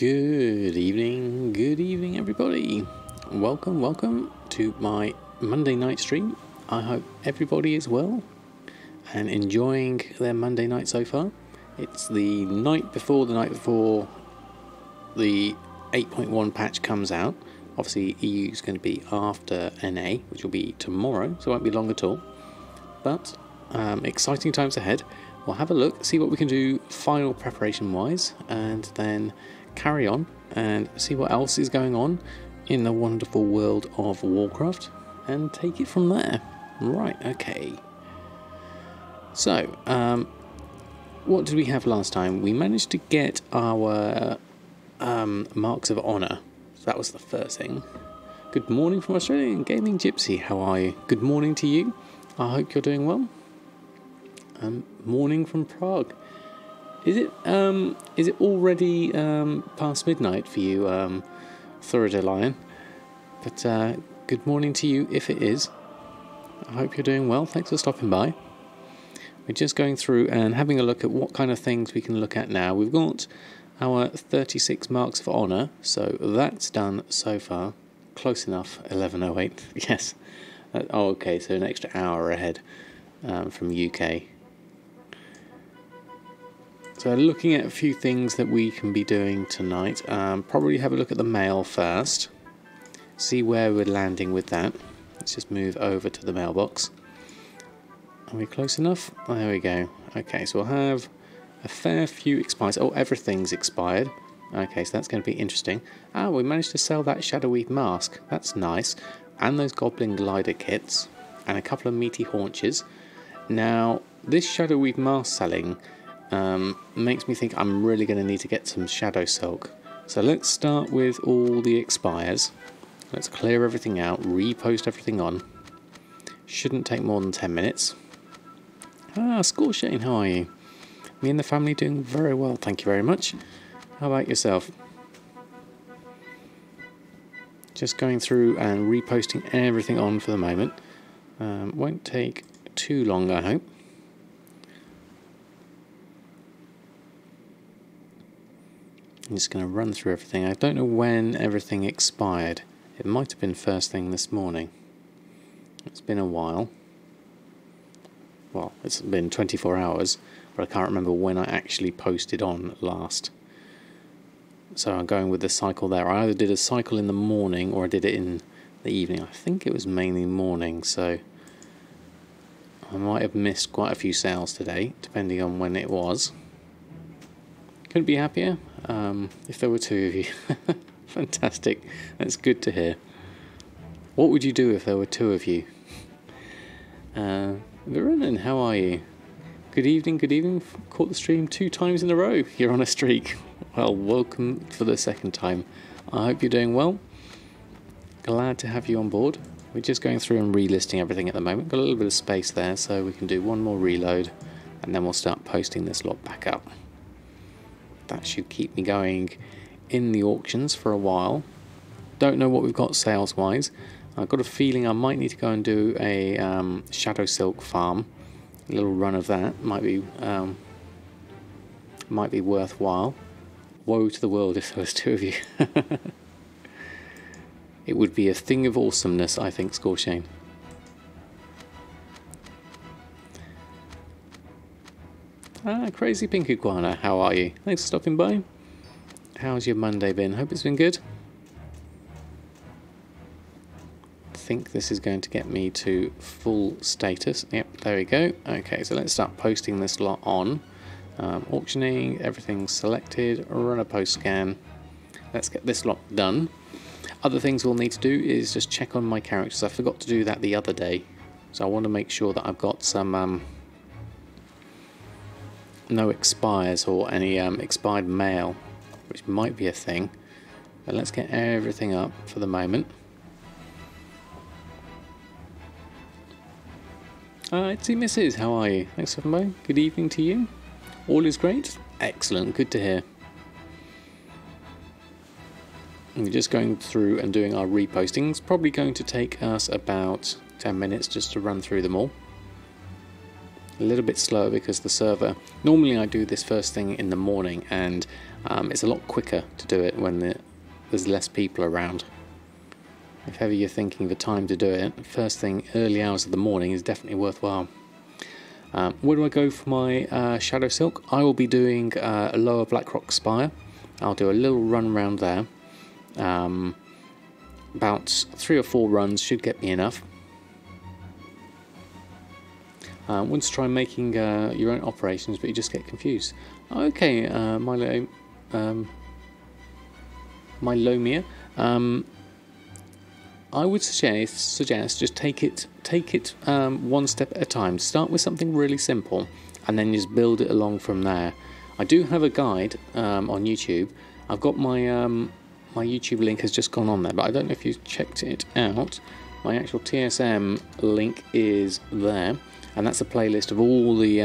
Good evening everybody. Welcome to my Monday night stream. I hope everybody is well and enjoying their Monday night so far. It's the night before the the 8.1 patch comes out. Obviously EU is going to be after NA, which will be tomorrow, so it won't be long at all. But exciting times ahead. We'll have a look, see what we can do final preparation wise, and then carry on and see what else is going on in the wonderful world of Warcraft and take it from there. Right, okay. So, what did we have last time? We managed to get our Marks of Honour. So that was the first thing. Good morning from Australian Gaming Gypsy. How are you? Good morning to you. I hope you're doing well. Morning from Prague. Is it already past midnight for you, Thorador Lion? But good morning to you if it is. I hope you're doing well. Thanks for stopping by. We're just going through and having a look at what kind of things we can look at now. We've got our 36 Marks of Honour, so that's done so far. Close enough, 11:08. Yes. Oh, okay, so an extra hour ahead from UK. So looking at a few things that we can be doing tonight, probably have a look at the mail first, see where we're landing with that. Let's just move over to the mailbox. Are we close enough? Oh, there we go. Okay, so we'll have a fair few expires. Oh, everything's expired. Okay, so that's going to be interesting. Ah, we managed to sell that Shadowweave mask. That's nice. And those Goblin Glider kits. And a couple of meaty haunches. Now, this Shadowweave mask selling makes me think I'm really going to need to get some Shadowsilk. So let's start with all the expires. Let's clear everything out, repost everything on. Shouldn't take more than 10 minutes. Ah, Scorshane, how are you? Me and the family doing very well, thank you very much. How about yourself? Just going through and reposting everything on for the moment. Won't take too long, I hope. I'm just going to run through everything. I don't know when everything expired. It might have been first thing this morning. It's been a while. Well, it's been 24 hours, but I can't remember when I actually posted on last. So I'm going with the cycle there. I either did a cycle in the morning or I did it in the evening. I think it was mainly morning, so I might have missed quite a few sales today, depending on when it was. Couldn't be happier if there were two of you. Fantastic. That's good to hear. What would you do if there were two of you? Virenin, how are you? Good evening, good evening. Caught the stream 2 times in a row. You're on a streak. Well, welcome for the second time. I hope you're doing well. Glad to have you on board. We're just going through and relisting everything at the moment. Got a little bit of space there, so we can do one more reload, and then we'll start posting this lot back up. That should keep me going in the auctions for a while. Don't know what we've got sales wise. I've got a feeling I might need to go and do a Shadowsilk Farm. A little run of that might be worthwhile. Woe to the world if there was two of you. It would be a thing of awesomeness, I think, Scorshane. Ah, Crazy Pink Iguana, how are you? Thanks for stopping by. How's your Monday been? Hope it's been good. I think this is going to get me to full status. Yep, there we go. Okay, so let's start posting this lot on. Auctioning, everything's selected, run a post scan. Let's get this lot done. Other things we'll need to do is just check on my characters. I forgot to do that the other day. So I want to make sure that I've got some no expires or any expired mail, which might be a thing. But let's get everything up for the moment. Itsy Mrs, how are you? Thanks for coming by. Good evening to you. All is great? Excellent, good to hear. We're just going through and doing our repostings. Probably going to take us about 10 minutes just to run through them all. A little bit slower because the server, normally I do this first thing in the morning, and it's a lot quicker to do it when there's less people around. If ever you're thinking of a time to do it, first thing, early hours of the morning is definitely worthwhile. Where do I go for my Shadowsilk? I will be doing a lower Blackrock Spire. I'll do a little run around there. About 3 or 4 runs should get me enough. Want to try making your own operations, but you just get confused. Okay, Mylomia. I would suggest just take it one step at a time. Start with something really simple, and then just build it along from there. I do have a guide on YouTube. I've got my my YouTube link has just gone on there, but I don't know if you've checked it out. My actual TSM link is there, and that's a playlist of all the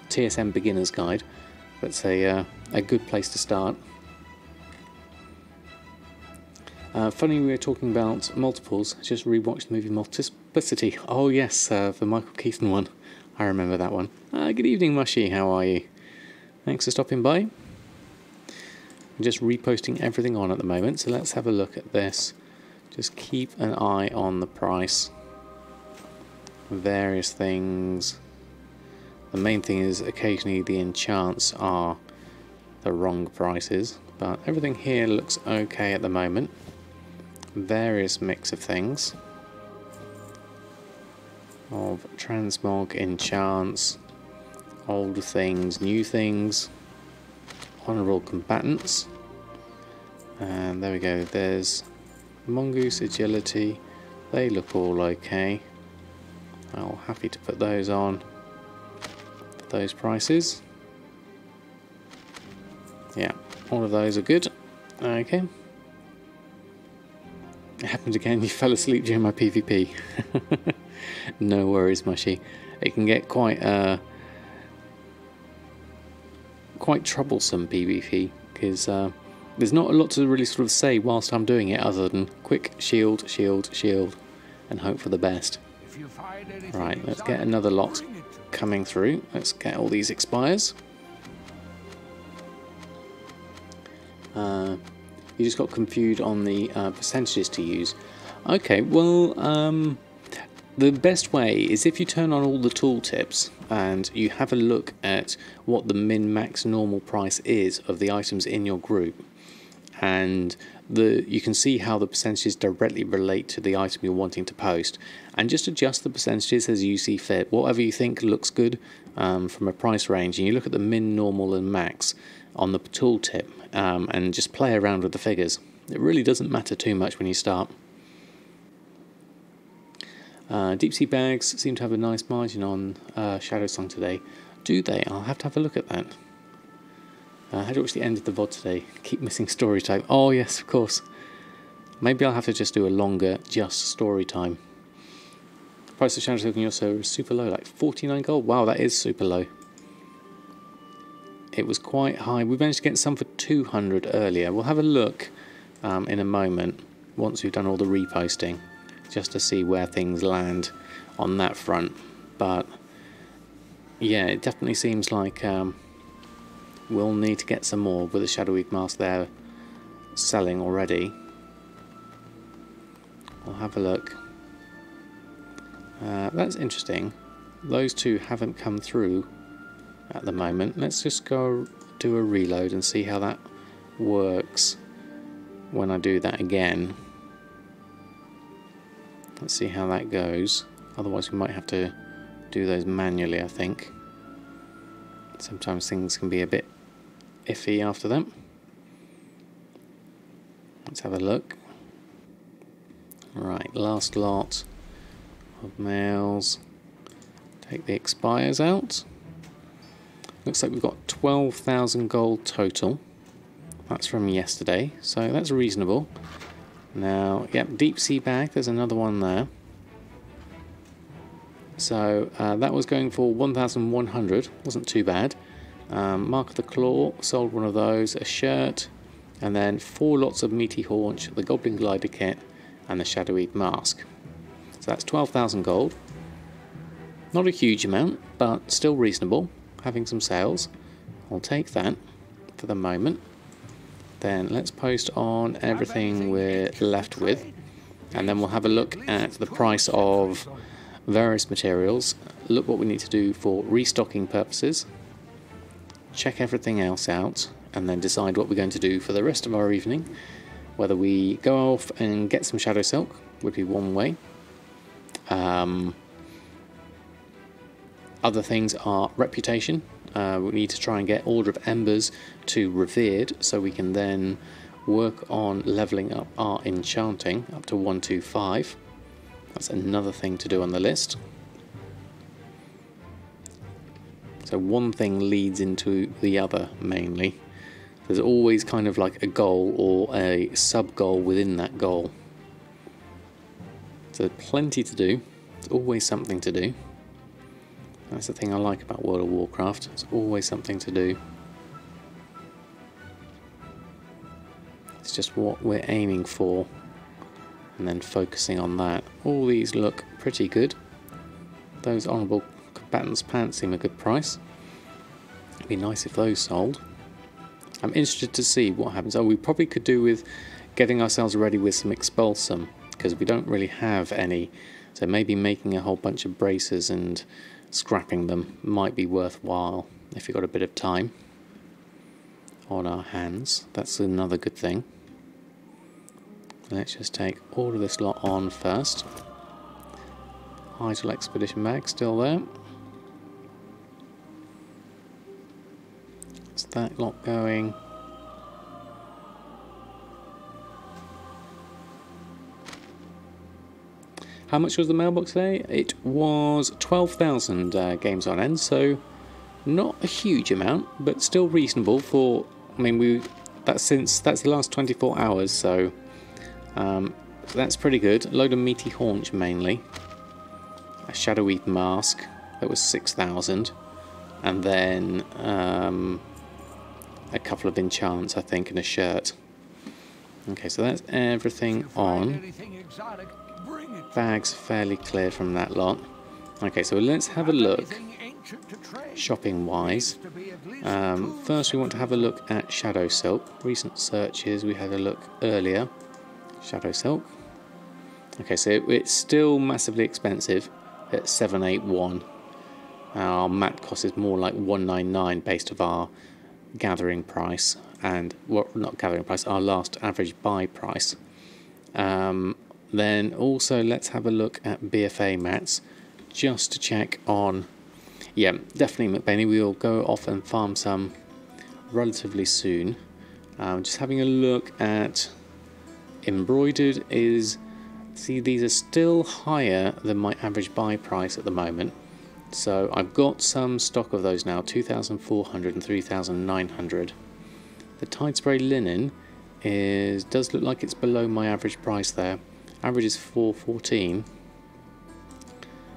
TSM beginners guide. That's a good place to start. Funny we were talking about multiples. Just rewatched the movie Multiplicity. Oh yes, the Michael Keaton one. I remember that one. Good evening, Mushy. How are you? Thanks for stopping by. I'm just reposting everything on at the moment, so let's have a look at this. Just keep an eye on the price. Various things. The main thing is occasionally the enchants are the wrong prices, but everything here looks okay at the moment. Various mix of things. Of transmog, enchants, old things, new things, honourable combatants, and there we go. There's Mongoose, agility. They look all okay. I'll happy to put those on for those prices. Yeah, all of those are good. Okay. It happened again. You fell asleep during my PvP. No worries, Mushy. It can get quite troublesome PvP because there's not a lot to really sort of say whilst I'm doing it other than quick shield, shield, shield, and hope for the best. Right, let's get another lot coming through. Let's get all these expires. You just got confused on the percentages to use. Okay, well, the best way is if you turn on all the tooltips and you have a look at what the min-max normal price is of the items in your group, and you can see how the percentages directly relate to the item you're wanting to post, and just adjust the percentages as you see fit, whatever you think looks good from a price range, and you look at the min, normal and max on the tooltip and just play around with the figures. It really doesn't matter too much when you start. Deep sea bags seem to have a nice margin on Shadowsong today. Do they? I'll have to have a look at that. How do you watch the end of the VOD today? Keep missing story time. Oh yes, of course. Maybe I'll have to just do a longer just story time. Price of Shadowsilk in your server is super low, like 49 gold. Wow, that is super low. It was quite high. We managed to get some for 200 earlier. We'll have a look in a moment once we've done all the reposting, just to see where things land on that front. But yeah, it definitely seems like we'll need to get some more with the Shadow Mask there selling already. I'll have a look. That's interesting. Those two haven't come through at the moment. Let's just go do a reload and see how that works when I do that again. Let's see how that goes. Otherwise we might have to do those manually, I think. Sometimes things can be a bit iffy after that. Let's have a look. Right, last lot of mails. Take the expires out. Looks like we've got 12,000 gold total. That's from yesterday, so that's reasonable. Now, yep, deep sea bag, there's another one there. So that was going for 1,100, wasn't too bad. Mark of the Claw, sold one of those, a shirt, and then 4 lots of meaty haunch, the Goblin Glider kit, and the Shadow Mask. So that's 12,000 gold. Not a huge amount, but still reasonable. Having some sales. I'll take that for the moment. Then let's post on everything we're left with. And then we'll have a look at the price of various materials. Look what we need to do for restocking purposes. Check everything else out. And then decide what we're going to do for the rest of our evening. Whether we go off and get some Shadowsilk would be one way. Other things are reputation. We need to try and get Order of Embers to Revered, so we can then work on levelling up our Enchanting up to 125. That's another thing to do on the list. So one thing leads into the other mainly. There's always kind of like a goal or a sub-goal within that goal. So plenty to do. There's always something to do. That's the thing I like about World of Warcraft. There's always something to do. It's just what we're aiming for and then focusing on that. All these look pretty good. Those Honourable Combatants pants seem a good price. It'd be nice if those sold. I'm interested to see what happens. Oh, we probably could do with getting ourselves ready with some Expulsom, because we don't really have any. So maybe making a whole bunch of braces and scrapping them might be worthwhile if we've got a bit of time on our hands. That's another good thing. Let's just take all of this lot on first. Idle Expedition bag still there. Is that lot going? How much was the mailbox today? It was 12,000 games on end, so not a huge amount, but still reasonable for. I mean, that's the last 24 hours, so that's pretty good. A load of meaty haunch mainly. A shadowy mask that was 6,000, and then a couple of enchants, I think, and a shirt. Okay, so that's everything on. Bags fairly clear from that lot. Okay, so let's have a look shopping wise. First we want to have a look at Shadowsilk. Recent searches, we had a look earlier. Shadowsilk. Okay, so it's still massively expensive at 781. Our mat cost is more like 199 based on our gathering price, and well, not gathering price, our last average buy price. Then also let's have a look at BFA mats just to check on. Yeah, definitely McBainey, we will go off and farm some relatively soon. Just having a look at embroidered is, see, these are still higher than my average buy price at the moment. So I've got some stock of those now, 2,400 and 3,900. The Tide Spray linen does look like it's below my average price there. Average is 414.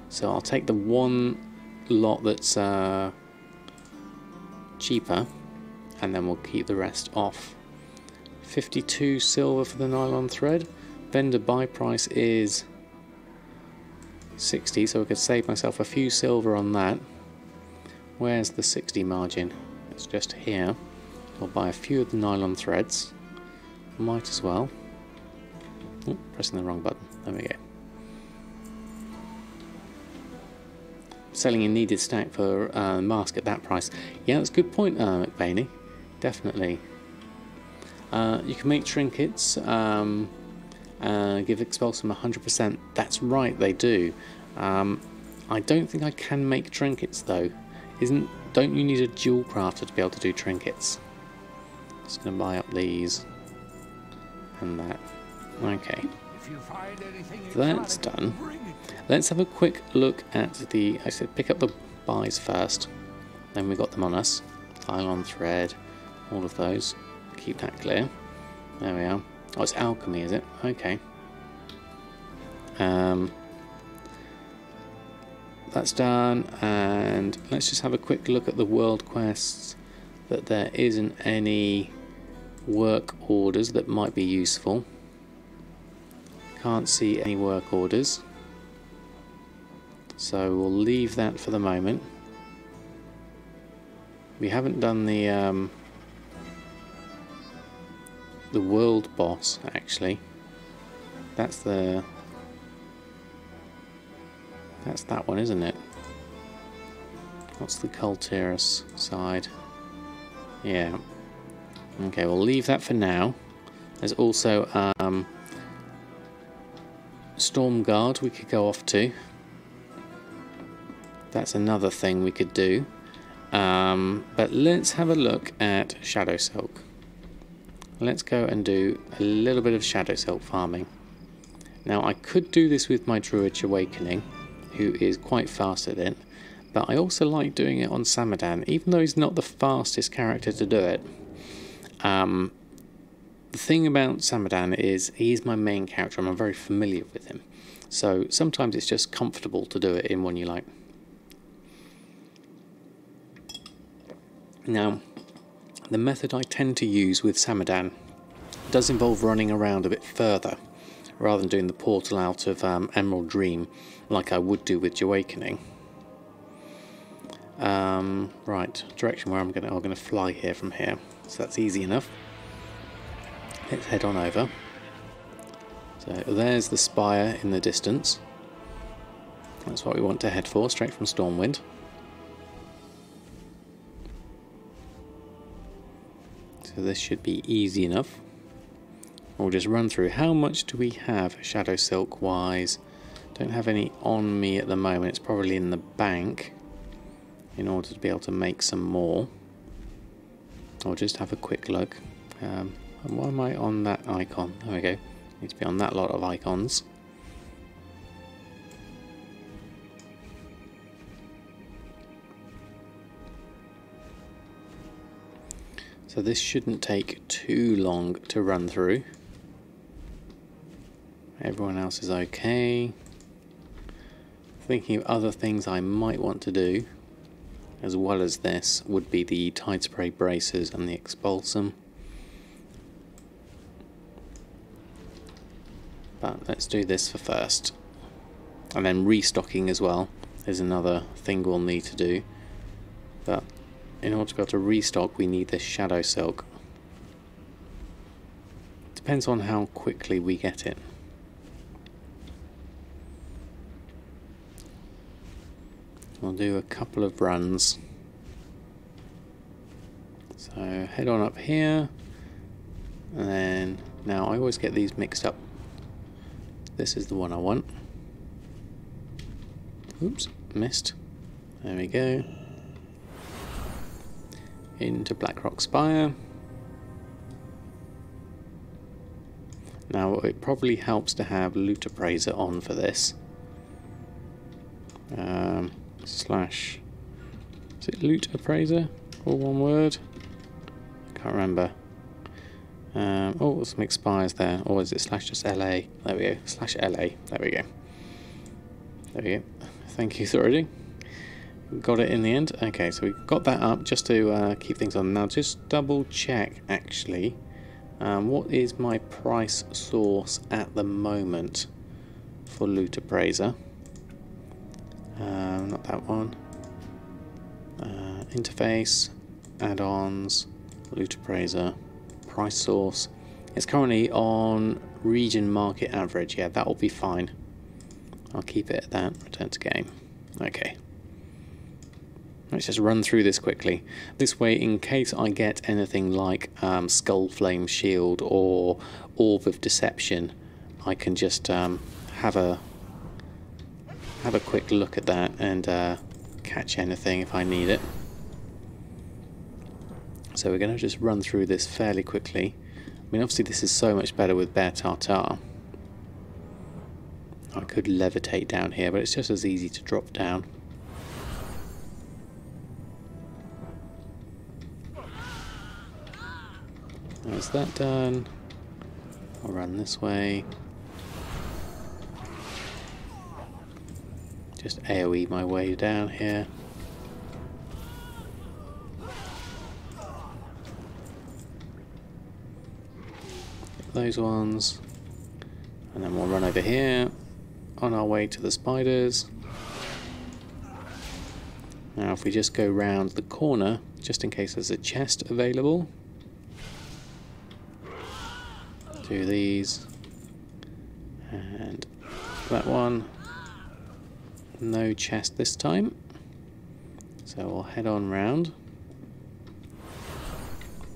So I'll take the one lot that's cheaper, and then we'll keep the rest off. 52 silver for the nylon thread. Vendor buy price is 60, so I could save myself a few silver on that. Where's the 60 margin? It's just here. I'll buy a few of the nylon threads. Might as well. Oh, pressing the wrong button. There we go. Selling a needed stack for mask at that price. Yeah, that's a good point, McBainey. Definitely. You can make trinkets. Give Expulsom 100%. That's right, they do. I don't think I can make trinkets though. Don't you need a dual crafter to be able to do trinkets? Just gonna buy up these and that. Okay. That's done. Let's have a quick look at the. I said pick up the buys first. Then we got them on us. Nylon thread, all of those. Keep that clear. There we are. Oh, it's alchemy, is it? Okay. That's done, and let's just have a quick look at the world quests. That there isn't any work orders that might be useful. Can't see any work orders. So we'll leave that for the moment. We haven't done the world boss, actually. That's that one, isn't it? What's the Cultiris side? Yeah. Okay, we'll leave that for now. There's also Stormguard we could go off to. That's another thing we could do. But let's have a look at Shadowsilk. Let's go and do a little bit of Shadowsilk farming. Now I could do this with my Druid Awakening, who is quite fast at it, but I also like doing it on Samadan, even though he's not the fastest character to do it. The thing about Samadan is he's my main character and I'm very familiar with him. So sometimes it's just comfortable to do it in one you like. Now, the method I tend to use with Samadan does involve running around a bit further, rather than doing the portal out of Emerald Dream like I would do with Awakening. Right, direction where I'm going to fly here from here, so that's easy enough. Let's head on over. So there's the spire in the distance. That's what we want to head for, straight from Stormwind. So this should be easy enough. We'll just run through. How much do we have Shadowsilk wise? Don't have any on me at the moment. It's probably in the bank in order to be able to make some more. I'll just have a quick look. Why am I on that icon? There we go. Need to be on that lot of icons. So this shouldn't take too long to run through. Everyone else is okay. Thinking of other things I might want to do, as well as this, would be the Tide Spray Bracers and the Expulsom. But let's do this for first. And then restocking as well is another thing we'll need to do. But in order to be able to restock, we need this Shadowsilk. Depends on how quickly we get it. We'll do a couple of runs. So head on up here. And then, now I always get these mixed up. This is the one I want. Oops, missed. There we go. Into Blackrock Spire. Now it probably helps to have Loot Appraiser on for this. Slash, is it Loot Appraiser? All one word? I can't remember. Oh, some expires there. Or is it slash just LA? There we go. Slash LA. There we go. There we go. Thank you, Authority. Got it in the end. Okay, so we got that up just to keep things on. Now just double check actually. What is my price source at the moment for Loot Appraiser? Not that one. Interface, add-ons, Loot Appraiser, price source. It's currently on region market average. Yeah, that will be fine. I'll keep it at that. Return to game. Okay. Let's just run through this quickly. This way, in case I get anything like Skull Flame Shield or Orb of Deception, I can just have a quick look at that and catch anything if I need it. So we're going to just run through this fairly quickly. I mean, obviously this is so much better with Bear Tartar. I could levitate down here, but it's just as easy to drop down. Is that done? I'll run this way. Just AoE my way down here. Get those ones. And then we'll run over here on our way to the spiders. Now if we just go round the corner, just in case there's a chest available, do these, and that one, no chest this time, so we'll head on round,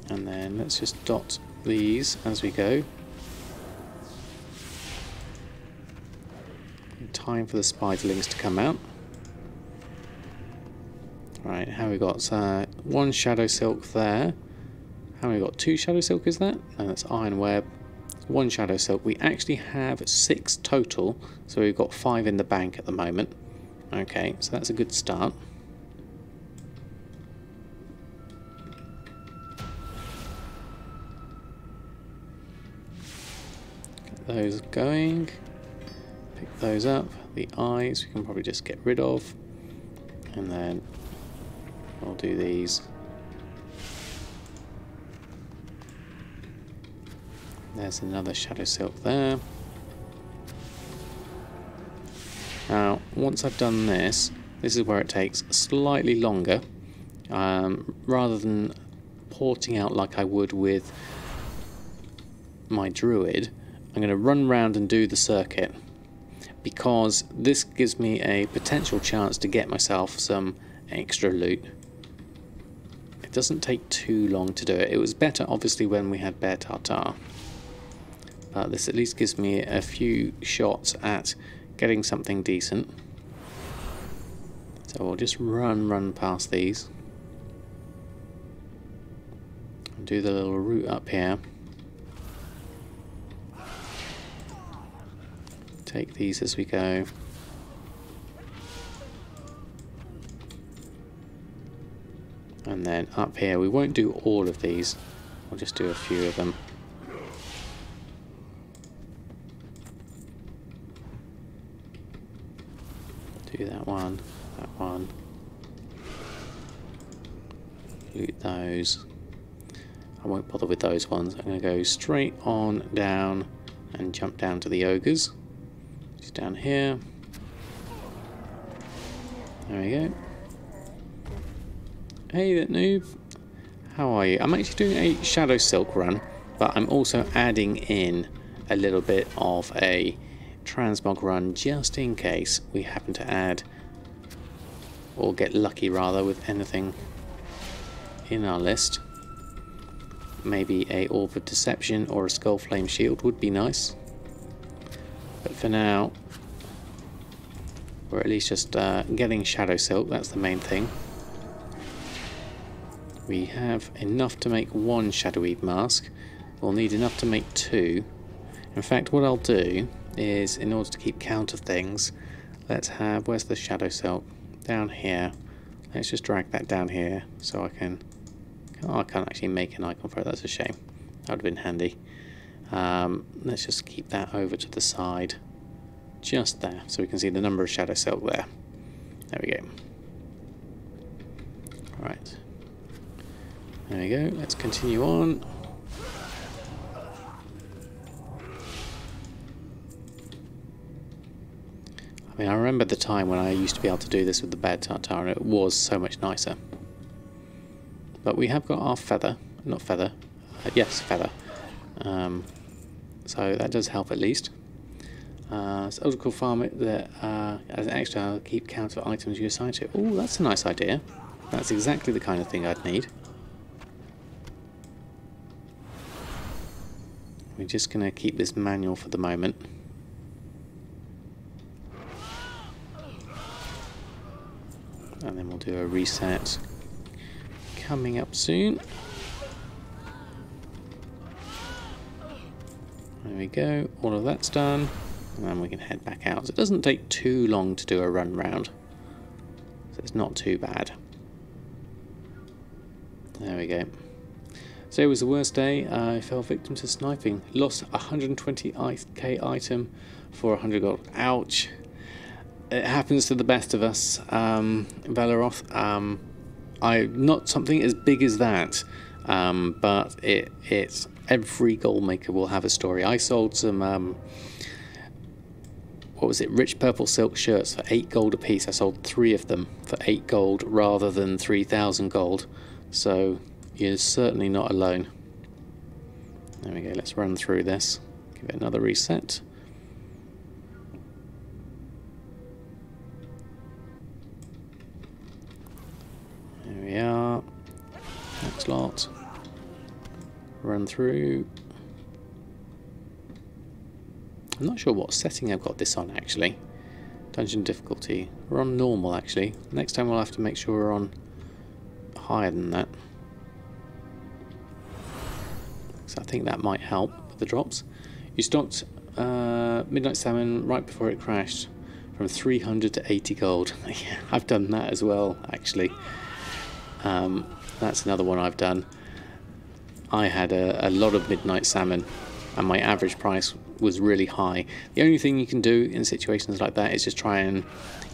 and then let's just dot these as we go. Time for the spiderlings to come out. Right, how we got one Shadowsilk there. How we got 2 Shadowsilk is that? And that's iron web. 1 Shadowsilk. We actually have 6 total, so we've got 5 in the bank at the moment. Okay, so that's a good start. Get those going. Pick those up. The eyes we can probably just get rid of, and then we'll do these. There's another Shadowsilk there. Now, once I've done this, this is where it takes slightly longer. Rather than porting out like I would with my druid, I'm going to run round and do the circuit, because this gives me a potential chance to get myself some extra loot. It doesn't take too long to do it. It was better obviously when we had Bear Tartar, but this at least gives me a few shots at getting something decent. So we'll just run past these and do the little route up here. Take these as we go. And then up here, we won't do all of these, we'll just do a few of them. Do that one, loot those. I won't bother with those ones. I'm going to go straight on down and jump down to the ogres. Just down here. There we go. Hey there, noob. How are you? I'm actually doing a Shadowsilk run, but I'm also adding in a little bit of a transmog run just in case we happen to add, or get lucky rather, with anything in our list. Maybe a Orb of Deception or a Skullflame Shield would be nice. But for now, we're at least just getting Shadowsilk, that's the main thing. We have enough to make 1 Shadowweed mask. We'll need enough to make 2. In fact, what I'll do is, in order to keep count of things, let's have, where's the Shadowsilk? Down here. Let's just drag that down here so I can, oh, I can't actually make an icon for it, that's a shame. That would have been handy. Let's just keep that over to the side, just there, so we can see the number of Shadowsilk there. There we go. Alright. There we go, let's continue on. I mean, I remember the time when I used to be able to do this with the Bear Tartar, and it was so much nicer. But we have got our feather, not feather, yes, feather. So that does help at least. Shadowsilk Farm, that as an extra, I'll keep count of items you assign to. Oh, that's a nice idea. That's exactly the kind of thing I'd need. We're just going to keep this manual for the moment. And then we'll do a reset coming up soon. There we go, all of that's done. And then we can head back out. So it doesn't take too long to do a run round. So it's not too bad. There we go. So it was the worst day. I fell victim to sniping. Lost 120k item for 100 gold. Ouch. It happens to the best of us, Valeroth. Not something as big as that, but it's every goal maker will have a story. I sold some what was it, rich purple silk shirts for 8 gold a piece. I sold 3 of them for 8 gold rather than 3,000 gold. So you're certainly not alone. There we go, let's run through this. Give it another reset. There we are. Next lot. Run through. I'm not sure what setting I've got this on actually. Dungeon difficulty. We're on normal actually. Next time we'll have to make sure we're on higher than that. So I think that might help with the drops. You stocked Midnight Salmon right before it crashed from 300 to 80 gold. Yeah, I've done that as well actually. That's another one I've done. I had a lot of Midnight Salmon and my average price was really high. The only thing you can do in situations like that is just try and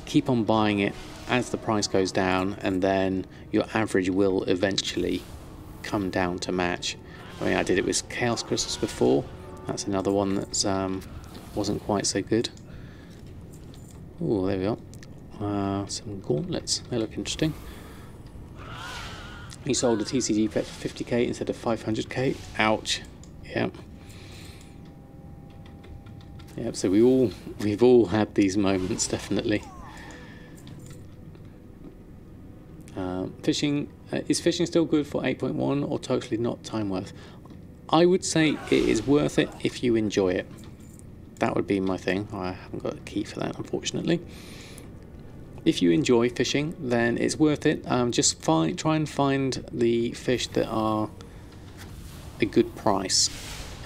keep on buying it as the price goes down, and then your average will eventually come down to match. I mean, I did it with Chaos Crystals before. That's another one that wasn't quite so good. Oh, there we go. Some gauntlets. They look interesting. He sold a TCG pet for 50k instead of 500k. Ouch. Yep. Yep. So we've all had these moments, definitely. Fishing is fishing still good for 8.1 or totally not time worth? I would say it is worth it if you enjoy it. That would be my thing. I haven't got a key for that, unfortunately. If you enjoy fishing, then it's worth it. Just try and find the fish that are a good price.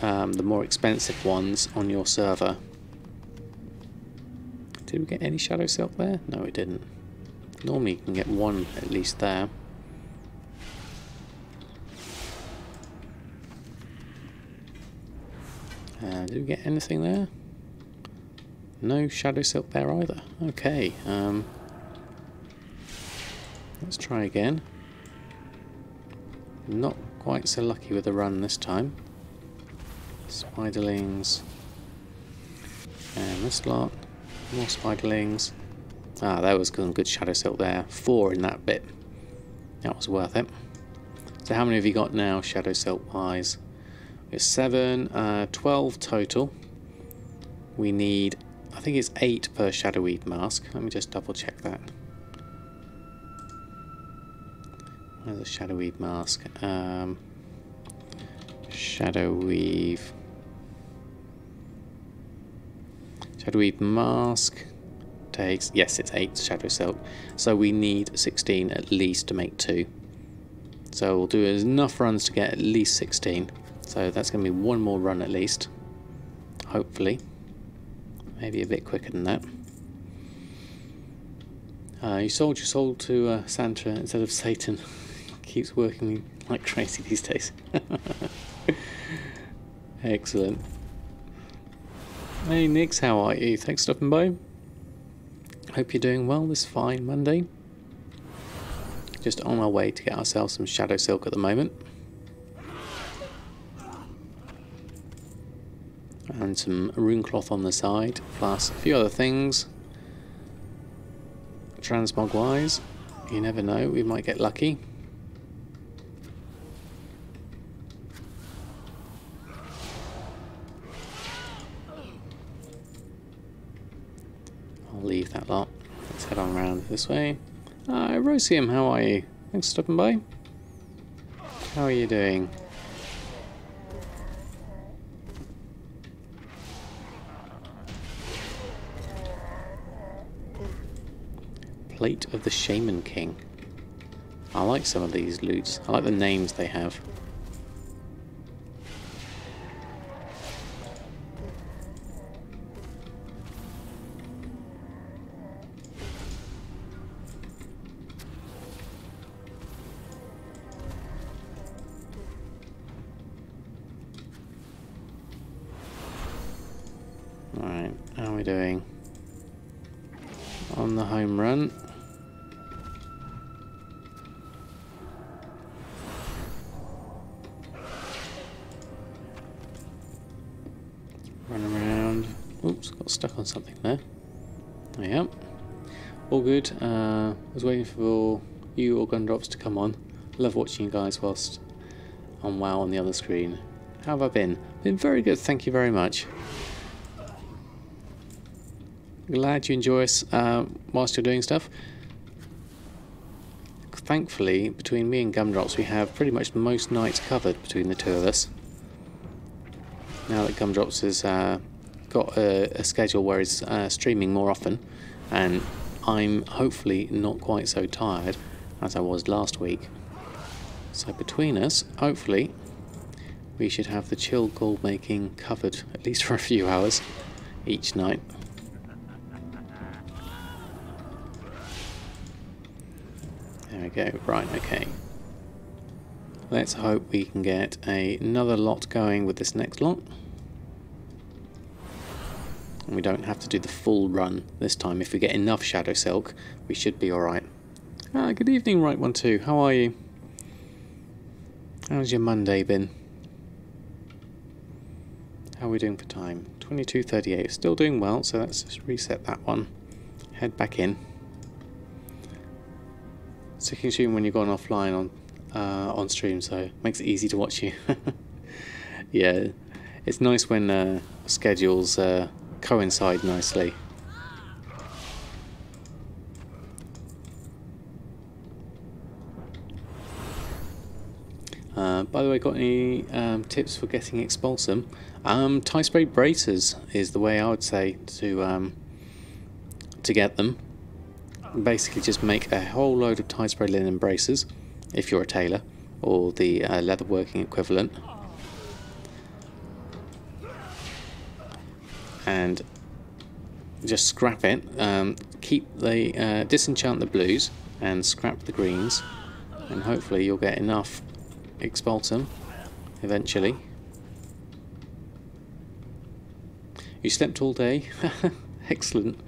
The more expensive ones on your server. Did we get any Shadowsilk there? No, we didn't. Normally you can get one at least there. Did we get anything there? No Shadowsilk there either. Okay. Let's try again. Not quite so lucky with the run this time. Spiderlings. And this lot. More spiderlings. Ah, there was good Shadowsilk there. 4 in that bit. That was worth it. So how many have you got now, Shadowsilk wise? We have 7, 12 total. We need, I think it's 8 per Shadowweed mask. Let me just double check that. Where's the Shadowweed mask? Shadowweave mask takes, yes, it's 8 Shadowsilk. So we need 16 at least to make 2. So we'll do enough runs to get at least 16. So that's going to be one more run at least. Hopefully. Maybe a bit quicker than that. You sold your soul to Santa instead of Satan. Keeps working like crazy these days. Excellent. Hey Nix, how are you? Thanks for stopping by. Hope you're doing well this fine Monday. Just on our way to get ourselves some Shadowsilk at the moment. And some rune cloth on the side, plus a few other things. Transmog wise, you never know, we might get lucky. I'll leave that lot. Let's head on around this way. Hi Rosium, how are you? Thanks for stopping by. How are you doing? Plate of the Shaman King. I like some of these loots. I like the names they have. Alright, how are we doing? On the home run. Run around. Oops, got stuck on something there. There you are. All good. Was waiting for you or Gundrops to come on. Love watching you guys whilst on WoW on the other screen. How have I been? Been very good, thank you very much. Glad you enjoy us whilst you're doing stuff. Thankfully, between me and Gumdrops, we have pretty much most nights covered between the two of us. Now that Gumdrops has got a schedule where he's streaming more often, and I'm hopefully not quite so tired as I was last week. So between us, hopefully, we should have the chill gold making covered at least for a few hours each night. There we go, right, okay. Let's hope we can get another lot going with this next lot. And we don't have to do the full run this time. If we get enough Shadowsilk, we should be alright. Good evening, Right One Too. How are you? How's your Monday been? How are we doing for time? 22:38. Still doing well, so let's just reset that one. Head back in. Sticking soon when you've gone offline on stream, so it makes it easy to watch you. Yeah, it's nice when schedules coincide nicely. By the way, got any tips for getting Expulsom? Tie spray braces is the way I would say to get them. Basically just make a whole load of tie spray linen braces if you're a tailor, or the leatherworking equivalent, and just scrap it. Keep the disenchant the blues and scrap the greens, and hopefully you'll get enough Expulsom eventually. You slept all day? Excellent.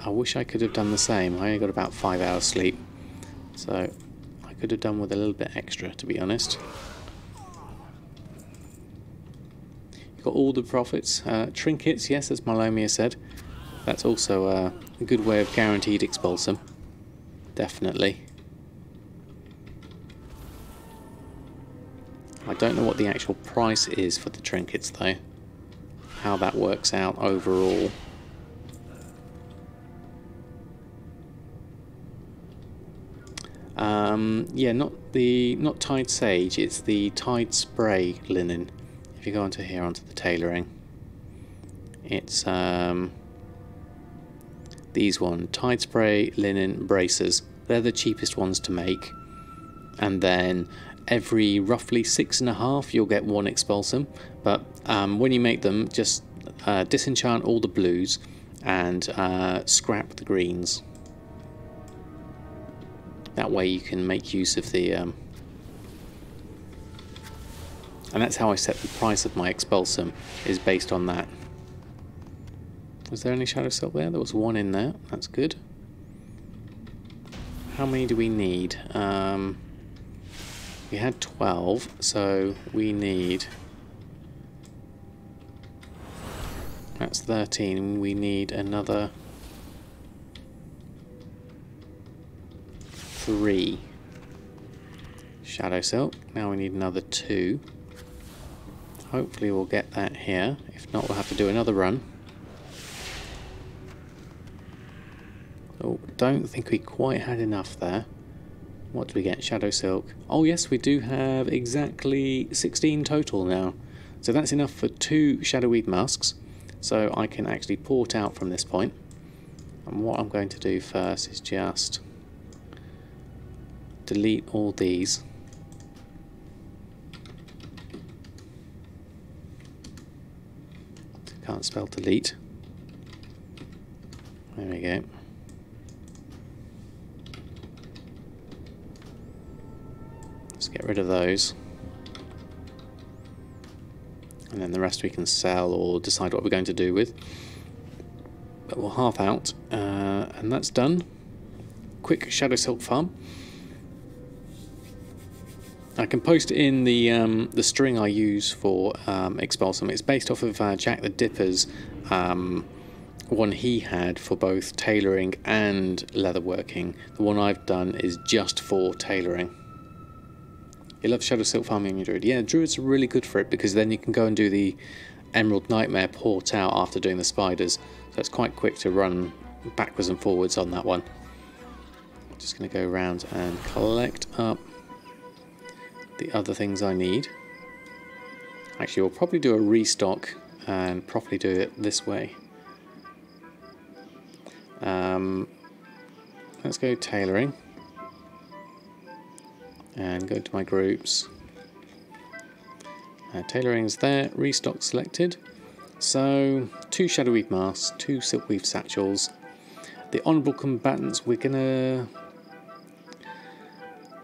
I wish I could have done the same. I only got about 5 hours sleep, so I could have done with a little bit extra, to be honest. You've got all the profits. Trinkets, yes, as Malomia said. That's also a good way of guaranteed Expulsom. Definitely. I don't know what the actual price is for the trinkets, though. How that works out overall. Yeah, not Tide Sage, it's the Tide Spray linen. If you go onto here, onto the tailoring, it's these one, Tide Spray linen braces. They're the cheapest ones to make, and then every roughly 6.5 you'll get one Expulsom. But when you make them, just disenchant all the blues and scrap the greens. That way you can make use of the... and that's how I set the price of my Expulsom, is based on that. Was there any Shadowsilk there? There was one in there. That's good. How many do we need? We had 12, so we need... That's 13. We need another 3 Shadowsilk. Now we need another 2. Hopefully we'll get that here. If not, we'll have to do another run. Oh, don't think we quite had enough there. What do we get? Shadowsilk. Oh yes, we do have exactly 16 total now. So that's enough for 2 Shadowweed masks. So I can actually port out from this point. And what I'm going to do first is just delete all these. Can't spell delete. There we go. Let's get rid of those. And then the rest we can sell or decide what we're going to do with. But we'll half out, and that's done. Quick Shadowsilk Farm. I can post in the string I use for Expulsom. It's based off of Jack the Dipper's one he had for both tailoring and leatherworking. The one I've done is just for tailoring. You love Shadowsilk Farming in Druid? Yeah, Druids are really good for it because then you can go and do the Emerald Nightmare port out after doing the spiders. So it's quite quick to run backwards and forwards on that one. I'm just going to go around and collect up the other things I need. Actually, we'll probably do a restock and properly do it this way. Let's go tailoring and go to my groups. Tailoring's there, restock selected. So 2 Shadowweave masks, 2 Silkweave satchels. The honourable combatants we're gonna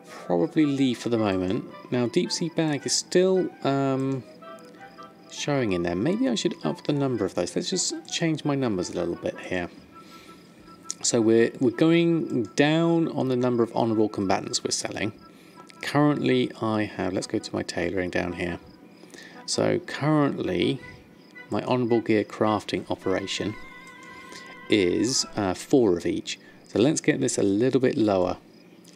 probably leave for the moment. Now Deep Sea Bag is still showing in there. Maybe I should up the number of those. Let's just change my numbers a little bit here. So we're going down on the number of honourable combatants we're selling. Currently I have, let's go to my tailoring down here. So currently my honourable gear crafting operation is 4 of each. So let's get this a little bit lower.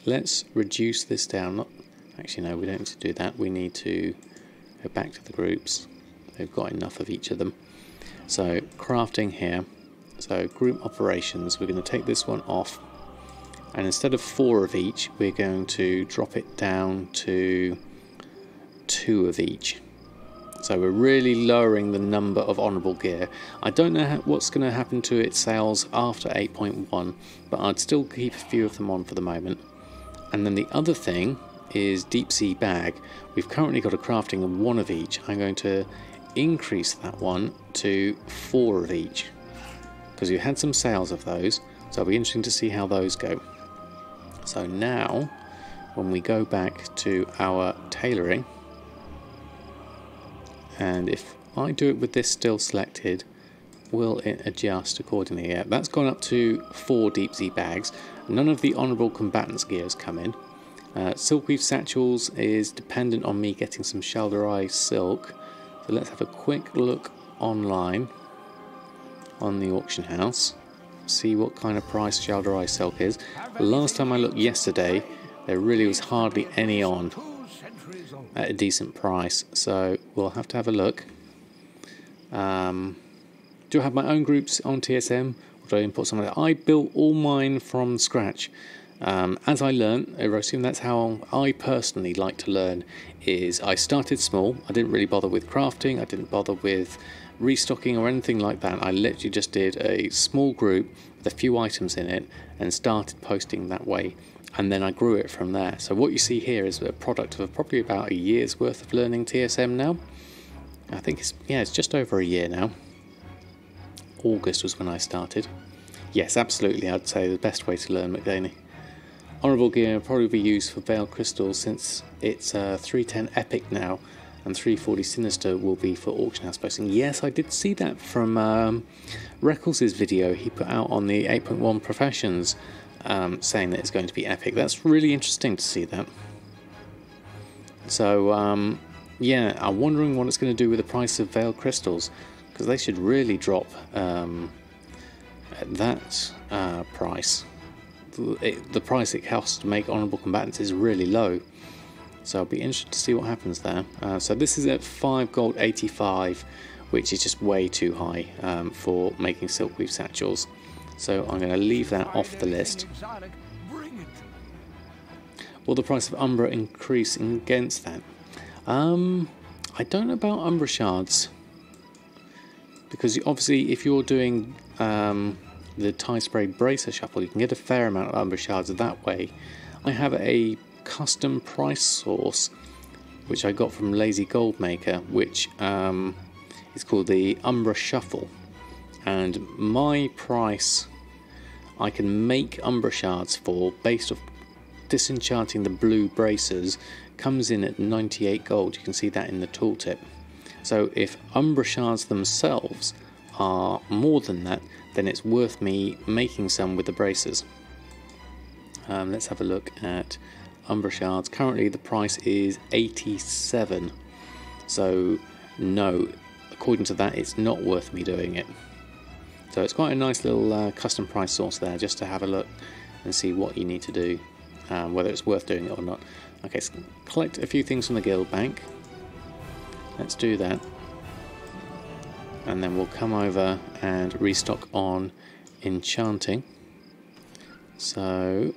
Let's reduce this down. Actually no, we don't need to do that. We need to go back to the groups. They've got enough of each of them. So crafting here. So group operations, we're going to take this one off, and instead of 4 of each we're going to drop it down to 2 of each. So we're really lowering the number of honourable gear. I don't know what's going to happen to its sales after 8.1, but I'd still keep a few of them on for the moment. And then the other thing is Deep Sea Bag. We've currently got a crafting of 1 of each. I'm going to increase that one to 4 of each, because we had some sales of those, so it'll be interesting to see how those go. So now, when we go back to our tailoring, and if I do it with this still selected, will it adjust accordingly? Yeah, that's gone up to 4 Deep Sea Bags. None of the honourable combatants gears come in. Silkweave satchels is dependent on me getting some Shalderai silk. So let's have a quick look online on the auction house, see what kind of price Shalderai silk is. The last time I looked yesterday, there really was hardly any on at a decent price, so we'll have to have a look. Do I have my own groups on TSM, or do I import some of that? I built all mine from scratch. As I learned, Erosium, that's how I personally like to learn, is I started small. I didn't really bother with crafting, I didn't bother with restocking or anything like that. I literally just did a small group with a few items in it and started posting that way, and then I grew it from there. So what you see here is a product of probably about a year's worth of learning TSM now. I think it's just over a year now. August was when I started. Yes, absolutely, I'd say the best way to learn McDaney. Honourable gear will probably be used for Veiled Crystals, since it's 310 Epic now, and 340 Sinister will be for auction house posting. Yes, I did see that from Reckles' video he put out on the 8.1 Professions, saying that it's going to be epic. That's really interesting to see that. So yeah, I'm wondering what it's going to do with the price of Veiled Crystals, because they should really drop at that price. The price it costs to make honourable combatants is really low, so I'll be interested to see what happens there. So this is at 5 gold 85, which is just way too high for making Silkweave satchels, so I'm going to leave that off the list. Will the price of Umbra increase against that? I don't know about Umbra shards, because obviously if you're doing the tie sprayed bracer shuffle, you can get a fair amount of Umbra shards that way. I have a custom price source which I got from Lazy Goldmaker, which is called the Umbra Shuffle, and my price I can make Umbra shards for, based off disenchanting the blue bracers, comes in at 98 gold. You can see that in the tooltip. So if Umbra shards themselves are more than that, then it's worth me making some with the bracers. Let's have a look at Umbra Shards. Currently the price is 87. So no, according to that, it's not worth me doing it. So it's quite a nice little custom price source there, just to have a look and see what you need to do, whether it's worth doing it or not. Okay, so collect a few things from the guild bank. Let's do that. And then we'll come over and restock on Enchanting. So,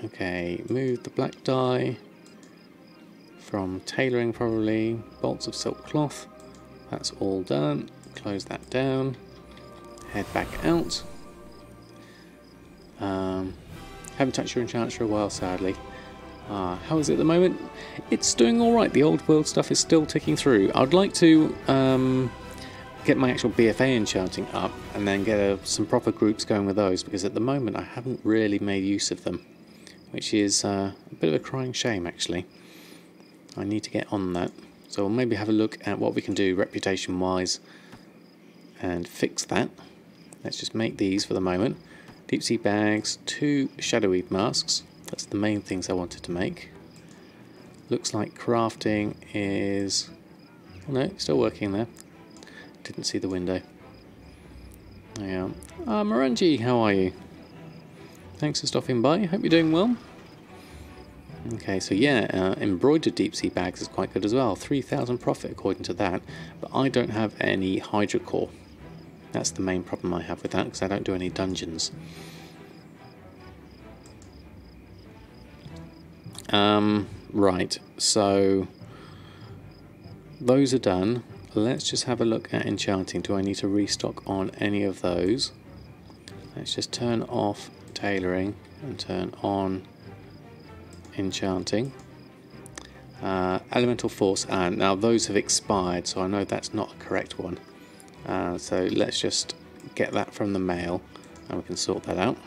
okay, move the black dye from Tailoring probably, bolts of silk cloth. That's all done. Close that down. Head back out. Haven't touched your enchantments for a while, sadly. How is it at the moment? It's doing alright. The old world stuff is still ticking through. I'd like to get my actual BFA enchanting up and then get some proper groups going with those, because at the moment I haven't really made use of them, which is a bit of a crying shame actually. I need to get on that. So we'll maybe have a look at what we can do reputation wise and fix that. Let's just make these for the moment. Deep sea bags, 2 shadowy masks. That's the main things I wanted to make. Looks like crafting is... oh no, still working there. Didn't see the window. There you are. Morangi, how are you? Thanks for stopping by. Hope you're doing well. Okay, so yeah, embroidered deep sea bags is quite good as well. 3,000 profit according to that, but I don't have any Hydra core. That's the main problem I have with that, because I don't do any dungeons. Right, so those are done. Let's just have a look at Enchanting. Do I need to restock on any of those? Let's just turn off Tailoring and turn on Enchanting. Elemental Force, and now those have expired, so I know that's not a correct one. So let's just get that from the mail and we can sort that out.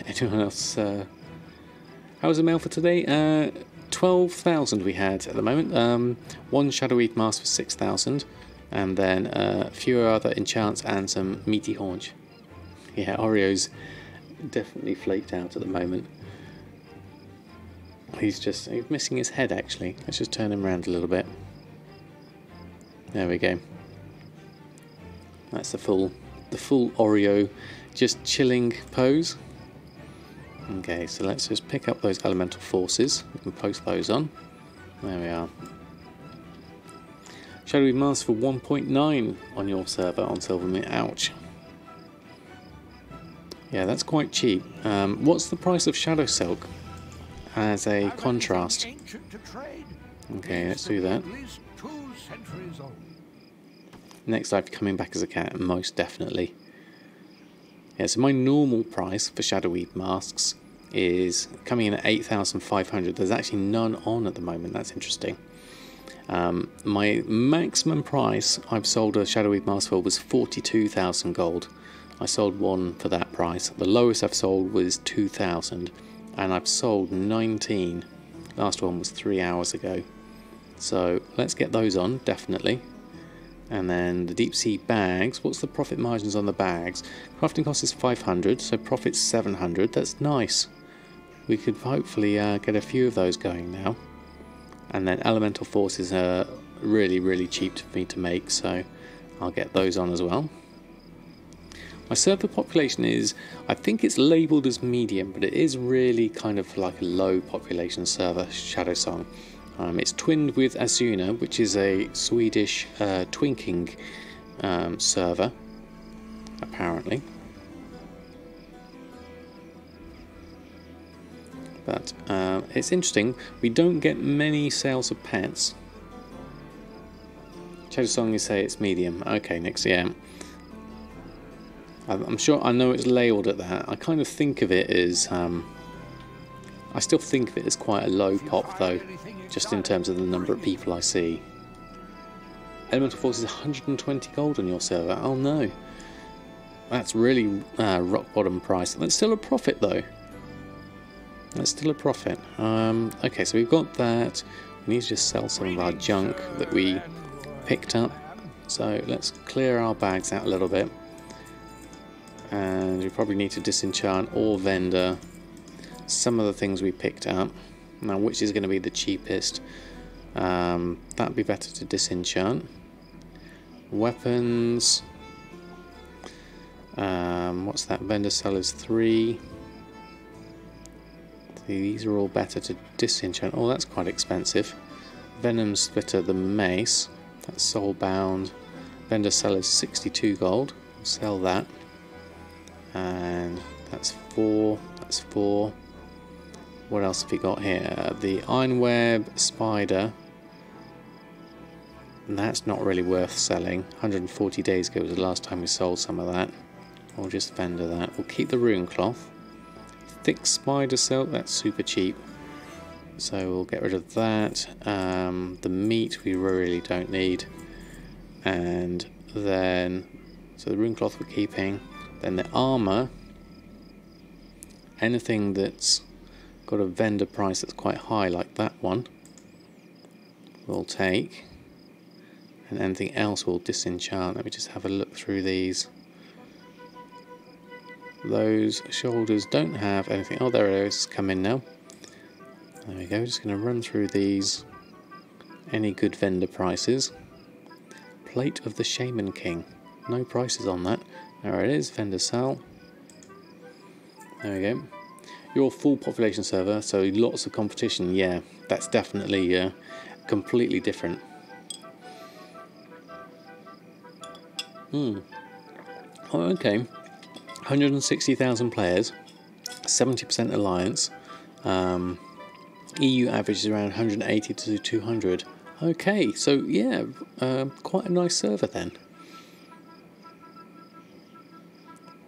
Anyone else? How was the mail for today? 12,000 we had at the moment. One Shadowy Mask for 6,000, and then a few other enchants and some meaty haunch. Yeah, Oreo's definitely flaked out at the moment. He's missing his head actually. Let's just turn him around a little bit. There we go. That's the full Oreo just chilling pose. Okay, so let's just pick up those elemental forces. We can post those on. There we are. Shadowy Mask for 1.9 on your server on Silvermere. Ouch. Yeah, that's quite cheap. What's the price of Shadowsilk as a contrast? Okay, let's do that. Next life coming back as a cat, most definitely. Yeah, so my normal price for Shadowy Masks is coming in at 8,500. There's actually none on at the moment. That's interesting. My maximum price I've sold a Shadowy Mask for was 42,000 gold. I sold one for that price. The lowest I've sold was 2,000, and I've sold 19. Last one was 3 hours ago. So let's get those on, definitely. And then the deep sea bags, what's the profit margins on the bags? Crafting cost is 500, so profit's 700. That's nice. We could hopefully get a few of those going now. And then elemental forces are really, really cheap for me to make, so I'll get those on as well. My server population is, I think it's labelled as medium, but it is really kind of like a low population server, Shadowsong. It's twinned with Asuna, which is a Swedish twinking server, apparently. But it's interesting, we don't get many sales of pets. Shadowsong, you say it's medium. Okay, Nix, yeah. I'm sure, I know it's labelled at that. I kind of think of it as, I still think of it as quite a low pop though, just in terms of the number of people I see. Elemental Force is 120 gold on your server. Oh no. That's really rock bottom price. That's still a profit though. That's still a profit. Okay, so we've got that. We need to just sell some of our junk that we picked up. So let's clear our bags out a little bit. And we probably need to disenchant or vendor some of the things we picked up. Now, which is going to be the cheapest? That'd be better to disenchant. Weapons. What's that? Vendor sellers 3. These are all better to disenchant. Oh, that's quite expensive. Venom Splitter, the mace. That's soulbound. Vendor sellers 62 gold. We'll sell that. And that's 4. That's 4. What else have we got here? The Ironweb Spider. And that's not really worth selling. 140 days ago was the last time we sold some of that. We'll just vendor that. We'll keep the rune cloth. Thick spider silk, that's super cheap. So we'll get rid of that. The meat we really don't need. And then, so the rune cloth we're keeping. Then the armor. Anything that's got a vendor price that's quite high, like that one, we'll take. And anything else we'll disenchant. Let me just have a look through these. Those shoulders don't have anything. Oh, there it is. Come in now. There we go. Just going to run through these. Any good vendor prices. Plate of the Shaman King. No prices on that. There it is. Vendor sell. There we go. You're a full population server, so lots of competition. Yeah, that's definitely completely different. Oh, okay. 160,000 players, 70% alliance. EU average is around 180 to 200. Okay, so yeah, quite a nice server then.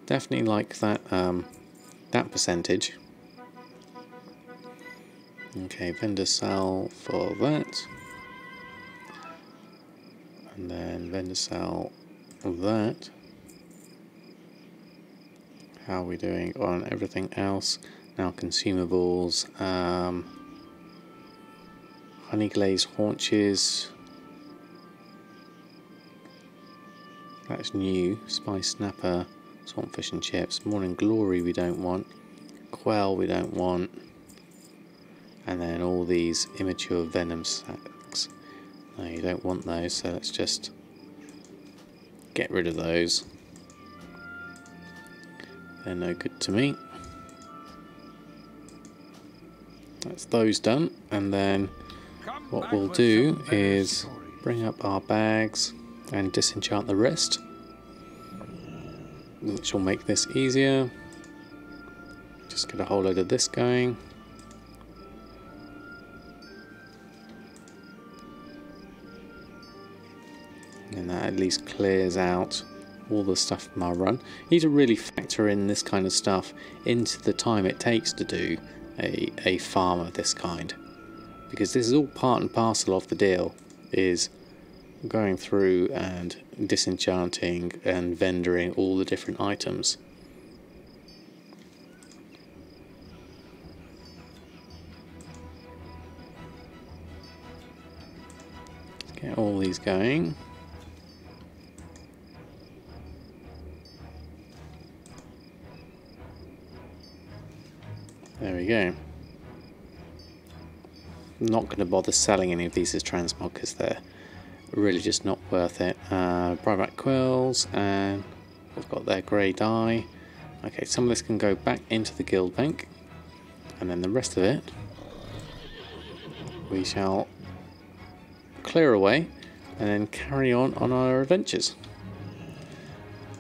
Definitely like that that percentage. Okay, vendor sell for that, and then vendor sell for that. How are we doing on everything else? Now consumables, honey glazed haunches, that's new. Spice snapper, swamp fish and chips. Morning glory we don't want. Quell we don't want. And then all these immature venom sacks. No, you don't want those, so let's just get rid of those. They're no good to me. That's those done, and then what we'll do is bring up our bags and disenchant the rest, which will make this easier. Just get a whole load of this going. And that at least clears out all the stuff from our run. You need to really factor in this kind of stuff into the time it takes to do a farm of this kind, because this is all part and parcel of the deal, is going through and disenchanting and vendoring all the different items. Get all these going. There we go. I'm not going to bother selling any of these as transmog because they're really just not worth it. Buyback quills, and we've got their grey dye. Okay, some of this can go back into the guild bank, and then the rest of it we shall clear away and then carry on our adventures.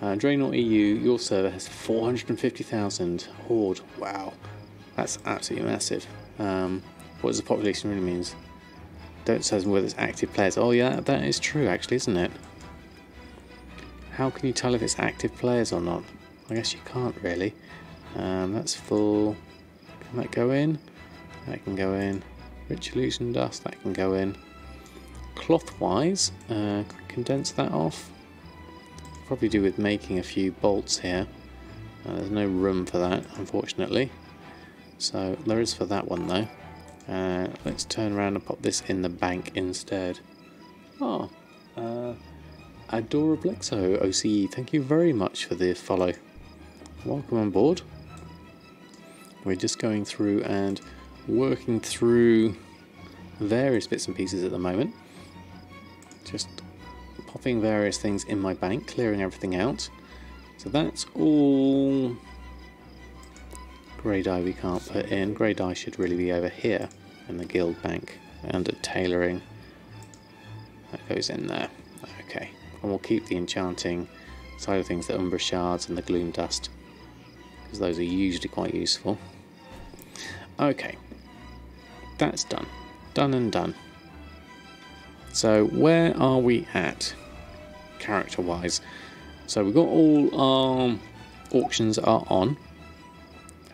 Draenor EU, your server has 450,000 horde. Wow. That's absolutely massive. What does the population really means? Don't say whether it's active players. Oh yeah, that is true actually, isn't it? How can you tell if it's active players or not? I guess you can't really. That's full. Can that go in? That can go in. Rich illusion dust, that can go in. Cloth wise, condense that off. Probably do with making a few bolts here. There's no room for that, unfortunately. So there is for that one though. Let's turn around and pop this in the bank instead. Oh, Adorablexo OCE, thank you very much for the follow. Welcome on board. We're just going through and working through various bits and pieces at the moment. Just popping various things in my bank, clearing everything out. So that's all grey dye we can't put in. Grey dye should really be over here in the guild bank under tailoring. That goes in there. Okay, and we'll keep the enchanting side of things, the Umbra shards and the gloom dust, because those are usually quite useful. Okay, that's done. Done and done. So where are we at character wise? So we've got all our auctions are on.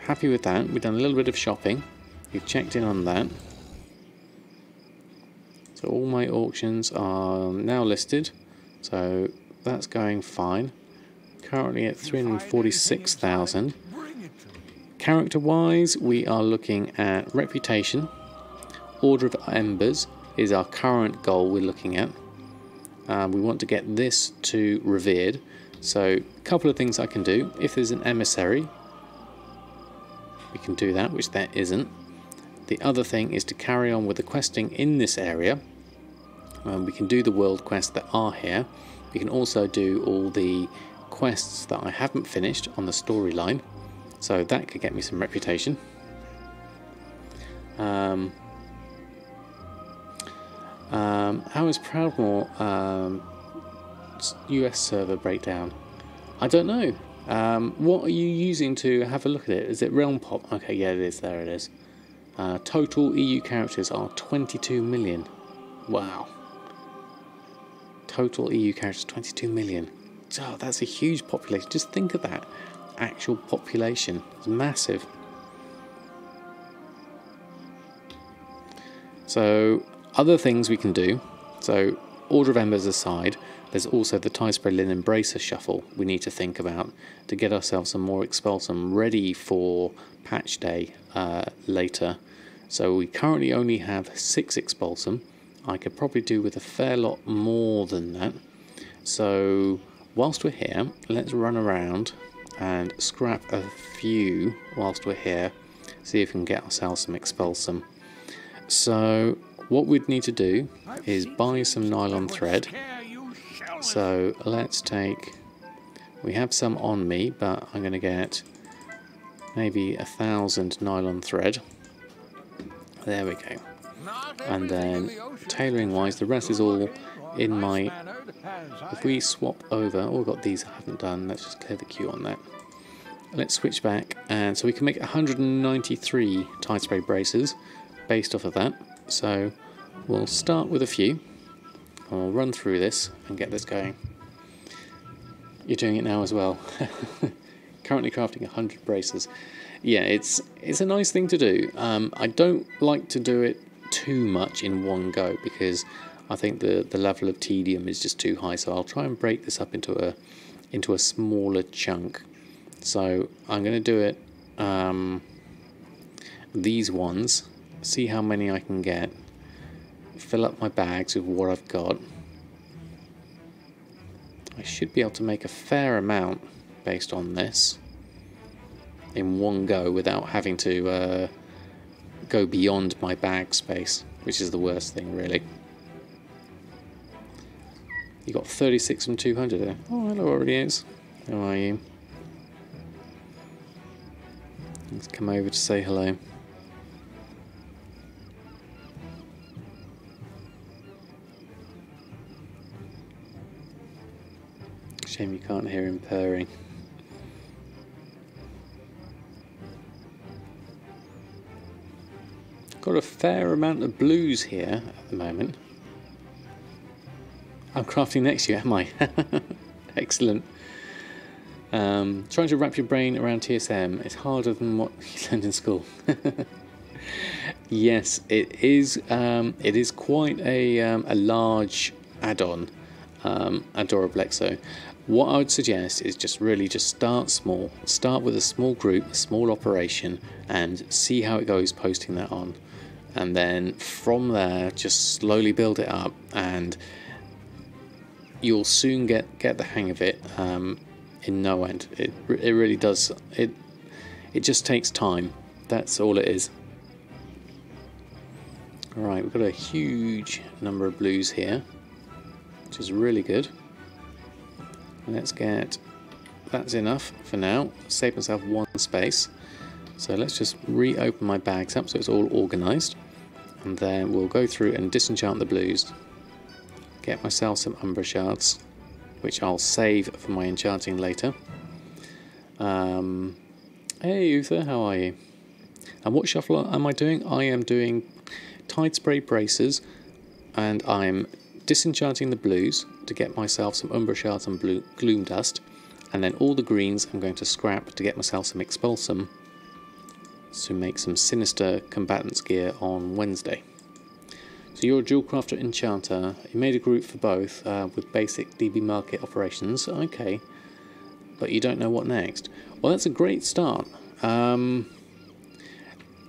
Happy with that. We've done a little bit of shopping. We've checked in on that. So all my auctions are now listed. So that's going fine. Currently at 346,000. Character wise, we are looking at reputation. Order of Embers is our current goal we're looking at. We want to get this to revered. So a couple of things I can do. If there's an emissary, we can do that, which there isn't. The other thing is to carry on with the questing in this area. We can do the world quests that are here. We can also do all the quests that I haven't finished on the storyline. So that could get me some reputation. How is Proudmoore US server breakdown? I don't know. What are you using to have a look at it? Is it Realm Pop? Okay, yeah, it is. There it is. Total EU characters are 22 million. Wow. Total EU characters 22 million. Oh, that's a huge population. Just think of that. Actual population. It's massive. So, other things we can do. So, Order of Embers aside, there's also the Tidespray Linen Bracer shuffle we need to think about to get ourselves some more Expulsom ready for patch day later. So we currently only have 6 Expulsom. I could probably do with a fair lot more than that. So whilst we're here, let's run around and scrap a few whilst we're here. See if we can get ourselves some Expulsom. So what we'd need to do is buy some nylon thread. So let's take, we have some on me, but I'm going to get maybe 1,000 nylon thread. There we go. And then tailoring wise, the rest is all in my, if we swap over, oh, we've got these I haven't done, let's just clear the queue on that. Let's switch back, and so we can make 193 Tidespray bracers based off of that. So we'll start with a few. I'll run through this and get this going. You're doing it now as well. Currently crafting 100 bracers. Yeah, it's a nice thing to do. I don't like to do it too much in one go because I think the level of tedium is just too high. So I'll try and break this up into a smaller chunk. So I'm going to do it these ones. See how many I can get. Fill up my bags with what I've got. I should be able to make a fair amount based on this in one go without having to go beyond my bag space, which is the worst thing really. You got 36 from 200 there. Oh, hello audience. How are you? Let's come over to say hello. Shame you can't hear him purring. Got a fair amount of blues here at the moment. I'm crafting next year, am I? Excellent. Trying to wrap your brain around TSM is harder than what you learned in school. Yes, it is. It is quite a large add-on. Adorablexo. What I would suggest is just start small. Start with a small group, a small operation, and see how it goes posting that on. And then from there, just slowly build it up, and you'll soon get the hang of it in no end. It really does. It just takes time. That's all it is. Alright, we've got a huge number of blues here, which is really good. Let's get... that's enough for now. Save myself one space. So let's just reopen my bags up so it's all organised. And then we'll go through and disenchant the blues. Get myself some Umbra shards, which I'll save for my enchanting later. Hey Uther, how are you? And what shuffle am I doing? I am doing Tide Spray Bracers, and I'm disenchanting the blues to get myself some Umbra shards and Gloom Dust, and then all the greens I'm going to scrap to get myself some Expulsom to make some Sinister Combatants gear on Wednesday. So you're a dual crafter enchanter. You made a group for both with basic DB market operations. Okay, but you don't know what next. Well, that's a great start.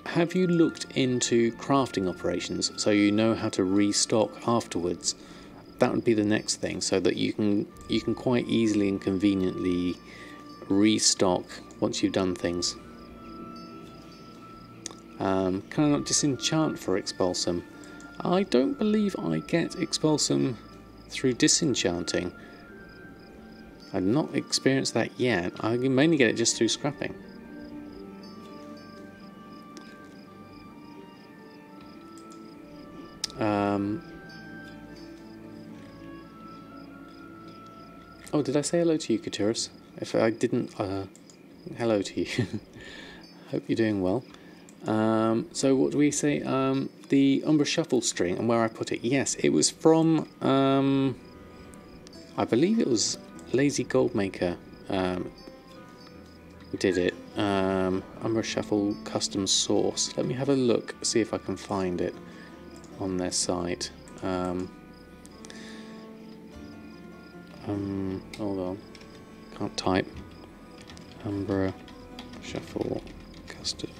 Have you looked into crafting operations so you know how to restock afterwards? That would be the next thing, so that you can quite easily and conveniently restock once you've done things. Can I not disenchant for Expulsom? I don't believe I get Expulsom through disenchanting. I've not experienced that yet. I can mainly get it just through scrapping. Oh, did I say hello to you, Katurus? If I didn't, hello to you. Hope you're doing well. So what do we say? The Umbra Shuffle string and where I put it. Yes, it was from, I believe it was Lazy Goldmaker who did it. Umbra Shuffle custom source. Let me have a look, see if I can find it on their site. Hold on, can't type. Umbra Shuffle custom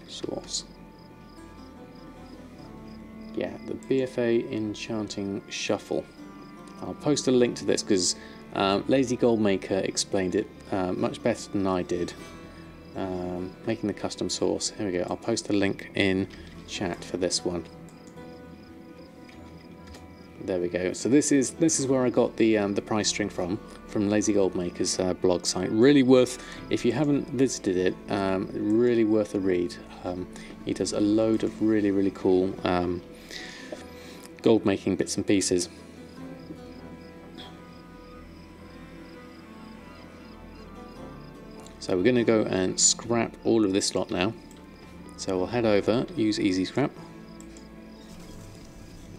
source. Yeah, the BFA Enchanting Shuffle. I'll post a link to this because Lazy Goldmaker explained it much better than I did. Making the custom source. Here we go. I'll post a link in chat for this one. There we go. So this is where I got the price string from Lazy Goldmaker's blog site. Really worth, if you haven't visited it, really worth a read. He does a load of really cool gold making bits and pieces. So we're going to go and scrap all of this lot now. So we'll head over, use easy scrap.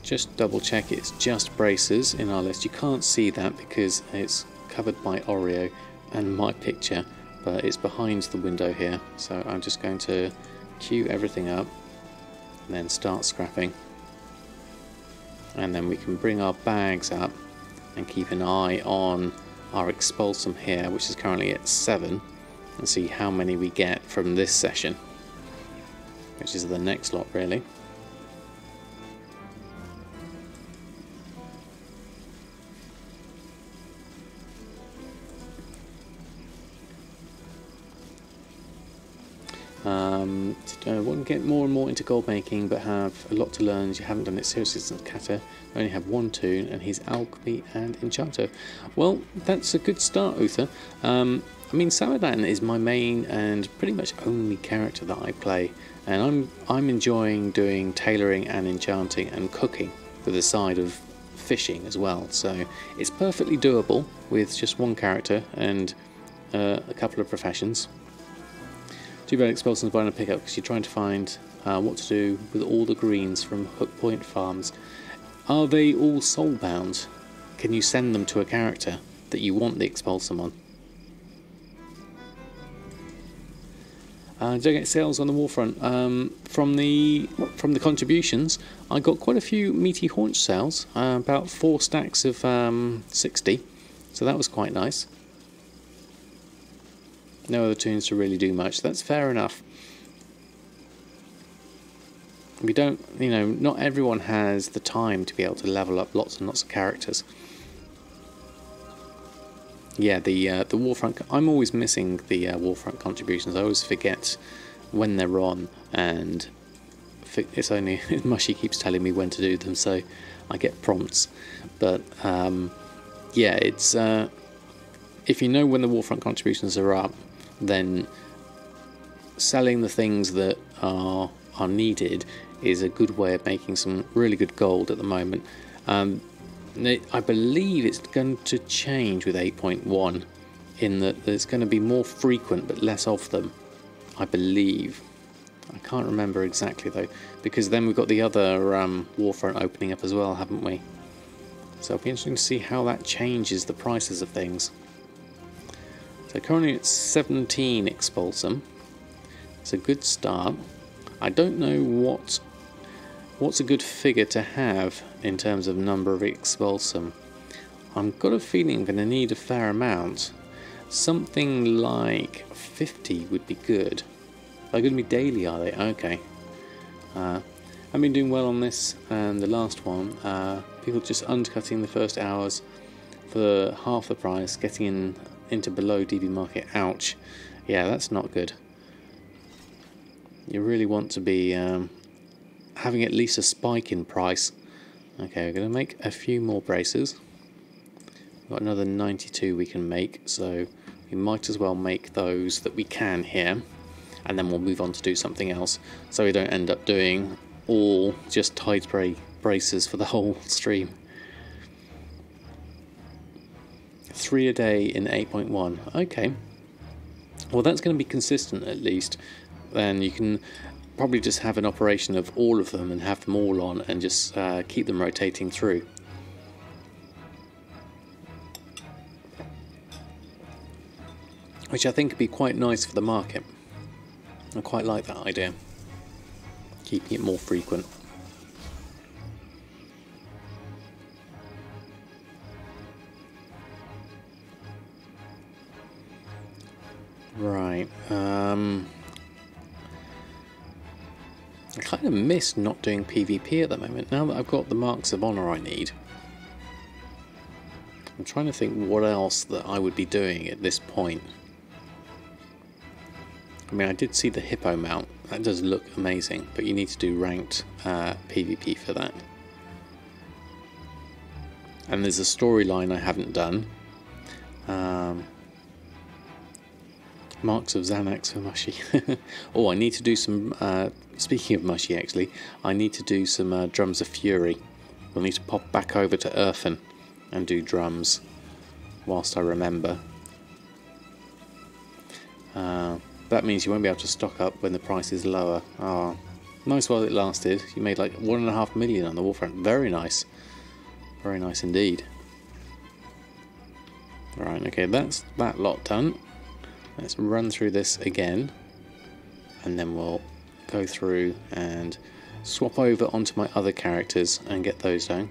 Just double check it's just bracers in our list. You can't see that because it's covered by Oreo and my picture, but it's behind the window here. So I'm just going to queue everything up and then start scrapping. And then we can bring our bags up and keep an eye on our Expulsom here, which is currently at 7, and see how many we get from this session, which is the next lot really. I want to get more and more into gold making, but have a lot to learn as you haven't done it seriously since Kata. I only have one toon, and he's Alchemy and Enchanter. Well, that's a good start, Uther. I mean, Samadan is my main and pretty much only character that I play, and I'm enjoying doing tailoring and enchanting and cooking with a side of fishing as well. So it's perfectly doable with just one character and a couple of professions. Too bad Expulsom's buying a pickup because you're trying to find what to do with all the greens from Hook Point Farms. Are they all soulbound? Can you send them to a character that you want the Expulsom on? Did I get sales on the Warfront? From the contributions, I got quite a few meaty haunch sales, about 4 stacks of 60, so that was quite nice. No other tunes to really do much. That's fair enough. We don't, you know, not everyone has the time to be able to level up lots and lots of characters. Yeah, the Warfront. I'm always missing the Warfront contributions. I always forget when they're on, and it's only Mushy keeps telling me when to do them, so I get prompts. But yeah, it's if you know when the Warfront contributions are up, then selling the things that are needed is a good way of making some really good gold at the moment. I believe it's going to change with 8.1 in that there's going to be more frequent but less of them, I believe. I can't remember exactly though, because then we've got the other Warfront opening up as well, haven't we? So it'll be interesting to see how that changes the prices of things. So currently it's 17 Expulsom. It's a good start. I don't know what's a good figure to have in terms of number of Expulsom. I've got a feeling I'm going to need a fair amount. Something like 50 would be good. They're going to be daily, are they? Okay. I've been doing well on this, and the last one, people just undercutting the first hours for half the price, getting into below DB market. Ouch. Yeah, that's not good. You really want to be having at least a spike in price. Okay, we're going to make a few more braces. We've got another 92 we can make, so we might as well make those that we can here, and then we'll move on to do something else, so we don't end up doing all just tide spray braces for the whole stream. 3 a day in 8.1. Okay, well that's going to be consistent at least. Then you can probably just have an operation of all of them and have them all on and just keep them rotating through. Which I think would be quite nice for the market. I quite like that idea. Keeping it more frequent. Right. I kind of miss not doing PvP at the moment. Now that I've got the marks of honour I need, I'm trying to think what else that I would be doing at this point. I mean, I did see the hippo mount. That does look amazing, but you need to do ranked PvP for that. And there's a storyline I haven't done. Marks of Xanax for Mushy. Oh, I need to do some, speaking of Mushy actually, I need to do some Drums of Fury. We'll need to pop back over to Erfen and do drums whilst I remember. That means you won't be able to stock up when the price is lower. Oh, nice while it lasted. You made like 1.5 million on the Warfront. Very nice. Very nice indeed. Right, okay, that's that lot done. Let's run through this again, and then we'll go through and swap over onto my other characters and get those done.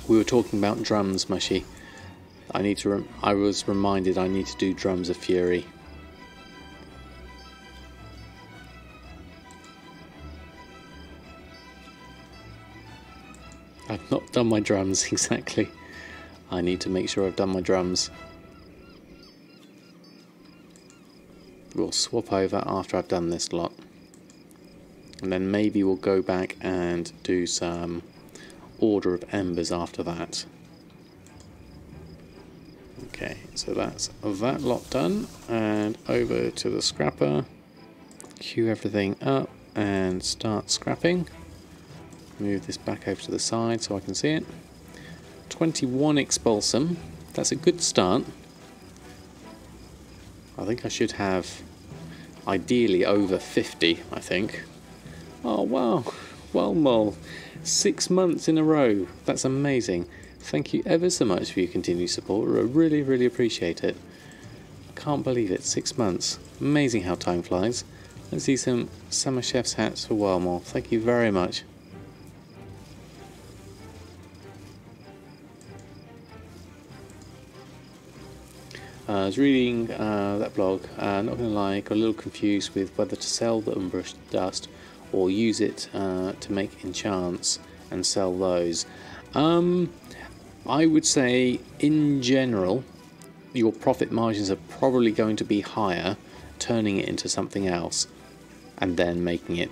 We were talking about drums, Mushy. I was reminded I need to do Drums of Fury. I've not done my drums exactly. I need to make sure I've done my drums. We'll swap over after I've done this lot. And then maybe we'll go back and do some Order of Embers after that. Okay, so that's that lot done. And over to the scrapper. Queue everything up and start scrapping. Move this back over to the side so I can see it. 21 Expulsom. That's a good start. I think I should have ideally over 50, I think. Oh wow, well, 6 months in a row. That's amazing. Thank you ever so much for your continued support. I really, really appreciate it. Can't believe it, 6 months. Amazing how time flies. Let's see some Summer Chef's hats for Wildmore. Thank you very much. I was reading that blog, not going to lie, got a little confused with whether to sell the Umbra Dust or use it to make enchants and sell those. I would say, in general, your profit margins are probably going to be higher turning it into something else and then making it.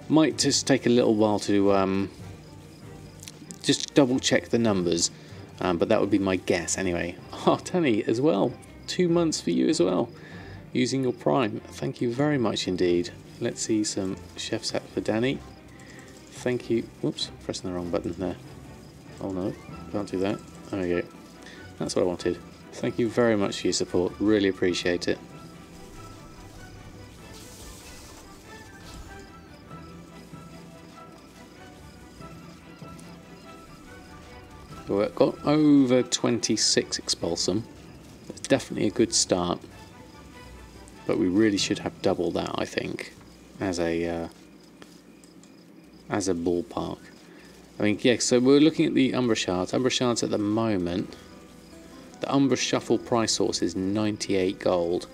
Might just take a little while to just double check the numbers, but that would be my guess anyway. Oh, Tanny as well, 2 months for you as well, using your Prime. Thank you very much indeed. Let's see some chef set for Danny. Thank you. Whoops, pressing the wrong button there. Oh no, can't do that. There we go. That's what I wanted. Thank you very much for your support. Really appreciate it. We've got over 26 Expulsom. It's definitely a good start, but we really should have double that, I think, as a ballpark. I mean, yeah. So we're looking at the Umbra Shards. Umbra Shards at the moment, the Umbra Shuffle price source is 98 gold,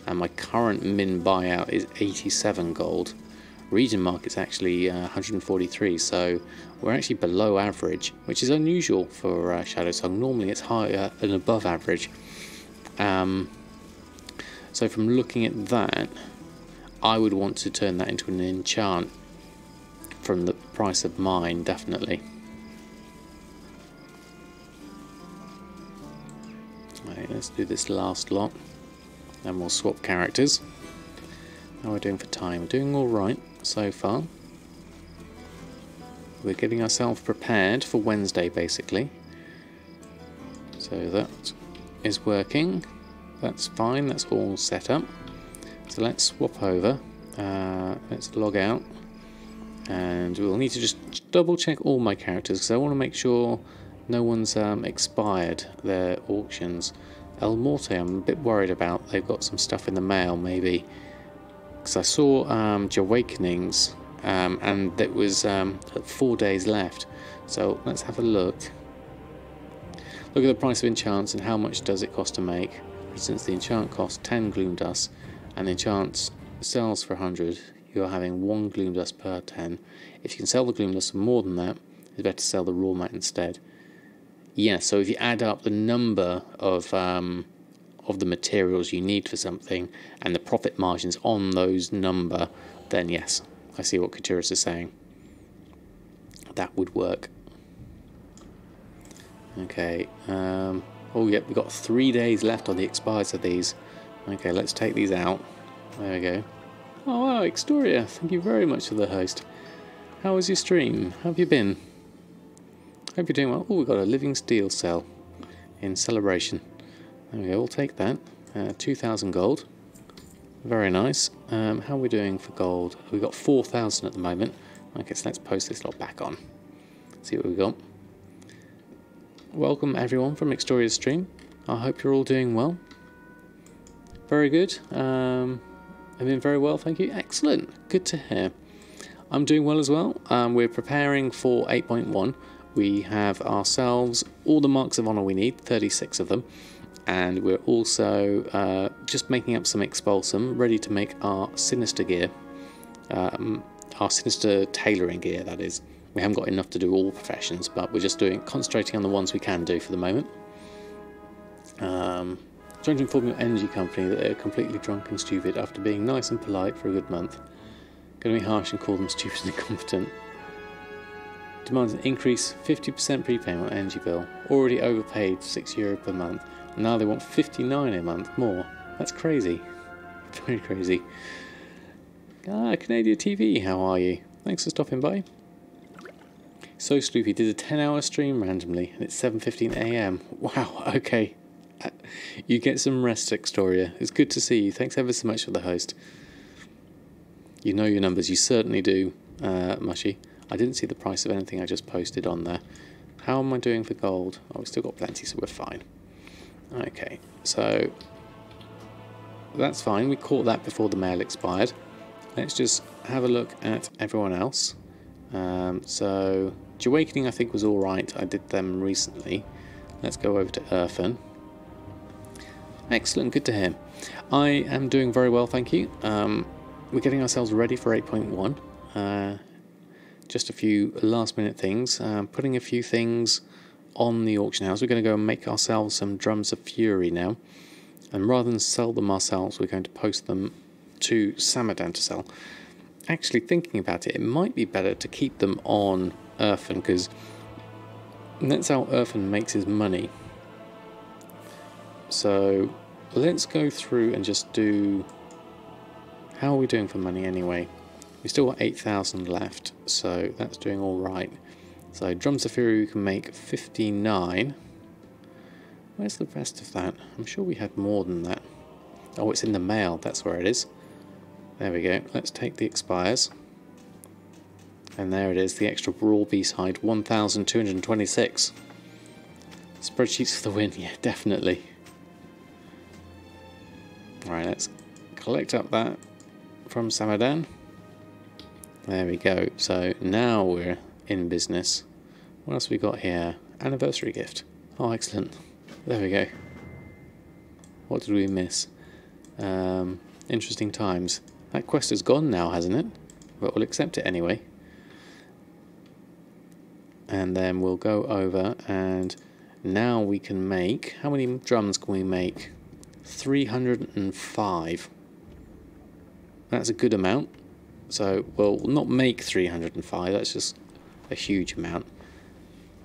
and my current min buyout is 87 gold. Region market's actually 143, so we're actually below average, which is unusual for Shadowsilk. Normally it's higher and above average. So from looking at that, I would want to turn that into an enchant from the price of mine, definitely. Right, let's do this last lot, then we'll swap characters. How are we doing for time? We're doing alright so far. We're getting ourselves prepared for Wednesday, basically. So that is working. That's fine, that's all set up. So let's swap over. Let's log out. And we'll need to just double check all my characters, because I want to make sure no one's expired their auctions. El Morte I'm a bit worried about. They've got some stuff in the mail, maybe. Because I saw Awakenings, and there was 4 days left. So let's have a look. Look at the price of enchants and how much does it cost to make. For instance, the enchant costs 10 gloom dust, and the enchant sells for 100. You are having 1 gloom dust per 10. If you can sell the gloom dust for more than that, it's better to sell the raw mat instead. Yeah, so if you add up the number of the materials you need for something and the profit margins on those number, then yes, I see what Katuris is saying. That would work. Okay. Oh, yep, we've got 3 days left on the expires of these. Okay, let's take these out. There we go. Oh wow, Extoria, thank you very much for the host. How was your stream? How have you been? Hope you're doing well. Oh, we've got a living steel cell in celebration. There we go, we'll take that. 2,000 gold. Very nice. How are we doing for gold? We've got 4,000 at the moment. Okay, so let's post this lot back on. See what we've got. Welcome everyone from Extoria's stream. I hope you're all doing well. Very good. I've been very well, thank you. Excellent. Good to hear. I'm doing well as well. We're preparing for 8.1. We have ourselves all the marks of honor we need, 36 of them. And we're also just making up some Expulsom, ready to make our Sinister gear. Our Sinister tailoring gear, that is. We haven't got enough to do all professions, but we're just concentrating on the ones we can do for the moment. Trying to inform your energy company that they're completely drunk and stupid after being nice and polite for a good month. Going to be harsh and call them stupid and incompetent. Demands an increase 50% prepayment on energy bill. Already overpaid €6 per month. And now they want 59 a month more. That's crazy. Very crazy. Canadian TV, how are you? Thanks for stopping by. So Sloopy did a 10-hour stream randomly, and it's 7:15 AM. Wow, okay. You get some rest, Extoria. It's good to see you. Thanks ever so much for the host. You know your numbers. You certainly do, Mushy. I didn't see the price of anything I just posted on there. How am I doing for gold? Oh, we've still got plenty, so we're fine. Okay, so that's fine. We caught that before the mail expired. Let's just have a look at everyone else. So Awakening I think was alright. I did them recently. Let's go over to Erfen. Excellent, good to hear. I am doing very well, thank you. We're getting ourselves ready for 8.1. Just a few last minute things. Putting a few things on the auction house. We're going to go and make ourselves some Drums of Fury now. And rather than sell them ourselves, we're going to post them to Samadan to sell. Actually, thinking about it, it might be better to keep them on Erfen, because that's how Erfen makes his money. So let's go through and just do... How are we doing for money anyway? We still got 8,000 left, so that's doing all right. So Drums of Fury we can make 59. Where's the rest of that? I'm sure we had more than that. Oh, it's in the mail. That's where it is. There we go. Let's take the expires. And there it is, the extra raw beast hide, 1,226. Spreadsheets for the win, yeah, definitely. Alright, let's collect up that from Samadan. There we go. So now we're in business. What else we got here? Anniversary gift. Oh, excellent. There we go. What did we miss? Interesting times. That quest is gone now, hasn't it? But we'll accept it anyway. And then we'll go over and now we can make... How many drums can we make? 305. That's a good amount. So we'll not make 305, that's just a huge amount.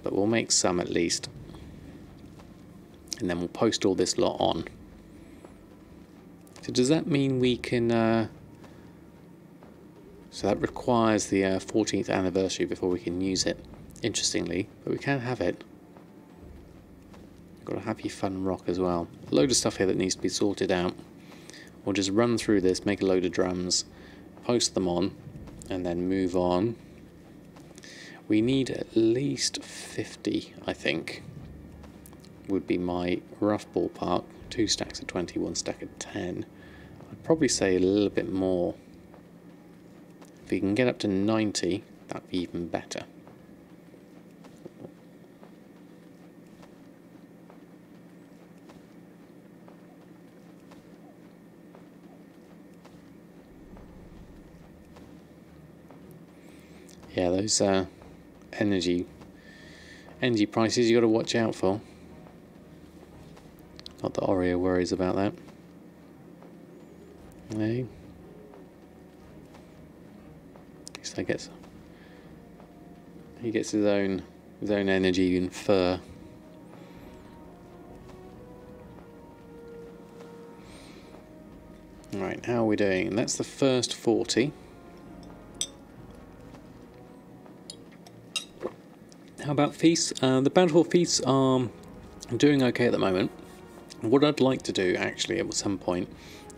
But we'll make some at least. And then we'll post all this lot on. So does that mean we can... So that requires the 14th anniversary before we can use it, interestingly. But we can have it. Got a happy fun rock as well. A load of stuff here that needs to be sorted out. We'll just run through this, make a load of drums, post them on, and then move on. We need at least 50, I think, would be my rough ballpark. 2 stacks of 20, 1 stack of 10. I'd probably say a little bit more. If we can get up to 90, that'd be even better. Yeah, those energy prices you got to watch out for. Not that Oreo worries about that. No. He gets his own energy and fur. Right, how are we doing? And that's the first 40. How about feasts? The bountiful feasts are doing okay at the moment. What I'd like to do actually at some point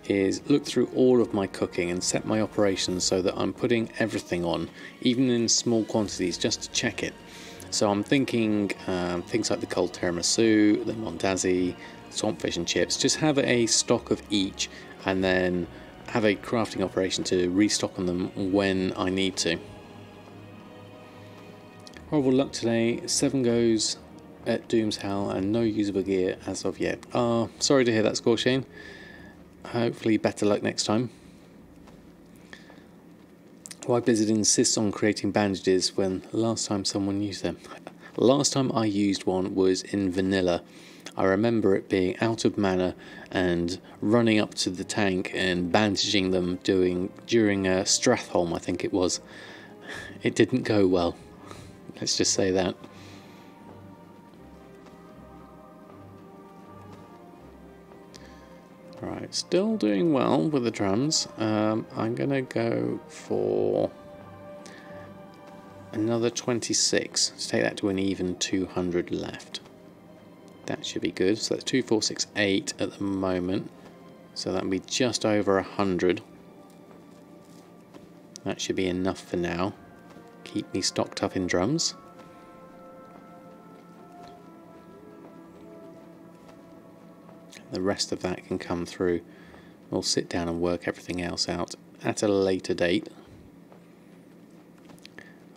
is look through all of my cooking and set my operations so that I'm putting everything on, even in small quantities, just to check it. So I'm thinking things like the cold tiramisu, the mondazi, swampfish and chips, just have a stock of each and then have a crafting operation to restock on them when I need to. Horrible luck today, 7 goes at Doom's Hell and no usable gear as of yet. Sorry to hear that, Score Shane. Hopefully better luck next time. Why Blizzard insists on creating bandages when last time someone used them? Last time I used one was in vanilla. I remember it being out of mana and running up to the tank and bandaging them during Stratholm, I think it was. It didn't go well. Let's just say that. Right, still doing well with the drums. I'm going to go for another 26. Let's take that to an even 200 left. That should be good. So that's 2, 4, 6, 8 at the moment. So that'll be just over 100. That should be enough for now. Keep me stocked up in drums. The rest of that can come through. We'll sit down and work everything else out at a later date.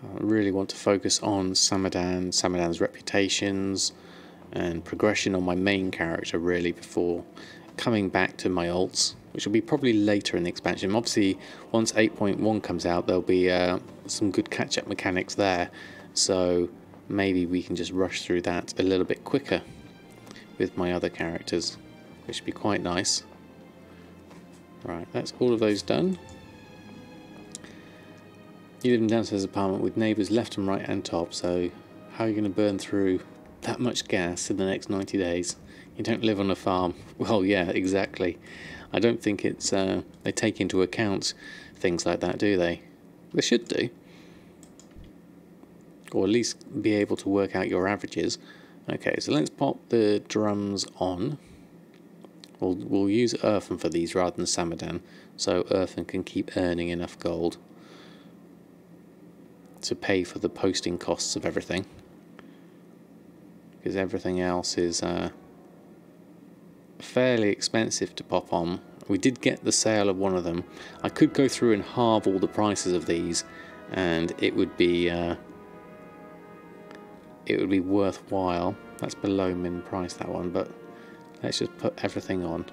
I really want to focus on Samadan's reputations and progression on my main character really before coming back to my alts, which will be probably later in the expansion. Obviously, once 8.1 comes out, there'll be some good catch-up mechanics there. So maybe we can just rush through that a little bit quicker with my other characters, which would be quite nice. Right, that's all of those done. You live in a downstairs apartment with neighbours left and right and top, so how are you going to burn through that much gas in the next 90 days? You don't live on a farm. Well, yeah, exactly. I don't think it's they take into account things like that, do they? They should do. Or at least be able to work out your averages. Okay, so let's pop the drums on. We'll use Erfen for these rather than Samadan, so Erfen can keep earning enough gold to pay for the posting costs of everything. Because everything else is fairly expensive to pop on. We did get the sale of one of them. I could go through and halve all the prices of these, and it would be worthwhile. That's below min price, that one, but let's just put everything on.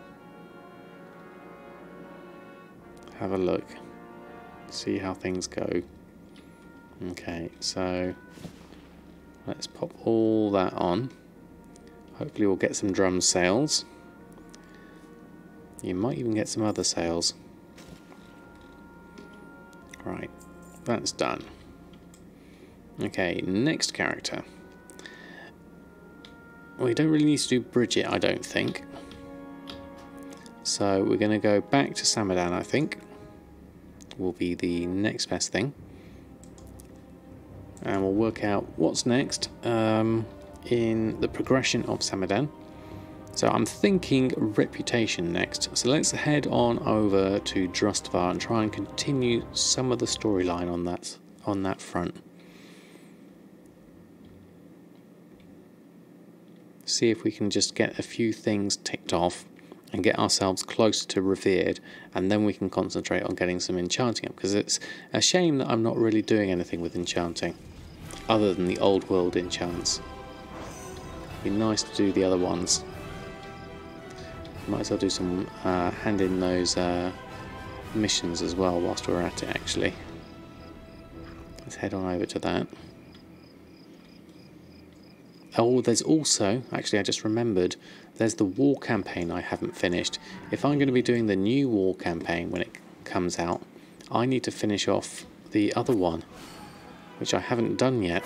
Have a look. See how things go. Okay, so let's pop all that on. Hopefully we'll get some drum sales. You might even get some other sales. Right, that's done. Okay, next character. We don't really need to do Bridget, I don't think. So we're going to go back to Samadan, I think. Will be the next best thing. And we'll work out what's next in the progression of Samadan. So I'm thinking reputation next. So let's head on over to Drustvar and try and continue some of the storyline on that front. See if we can just get a few things ticked off and get ourselves closer to revered, and then we can concentrate on getting some enchanting up, because it's a shame that I'm not really doing anything with enchanting other than the old world enchants. It'd be nice to do the other ones. Might as well do some hand in those missions as well whilst we're at it, actually. Let's head on over to that. Oh, there's also, actually I just remembered, there's the war campaign I haven't finished. If I'm going to be doing the new war campaign when it comes out, I need to finish off the other one, which I haven't done yet.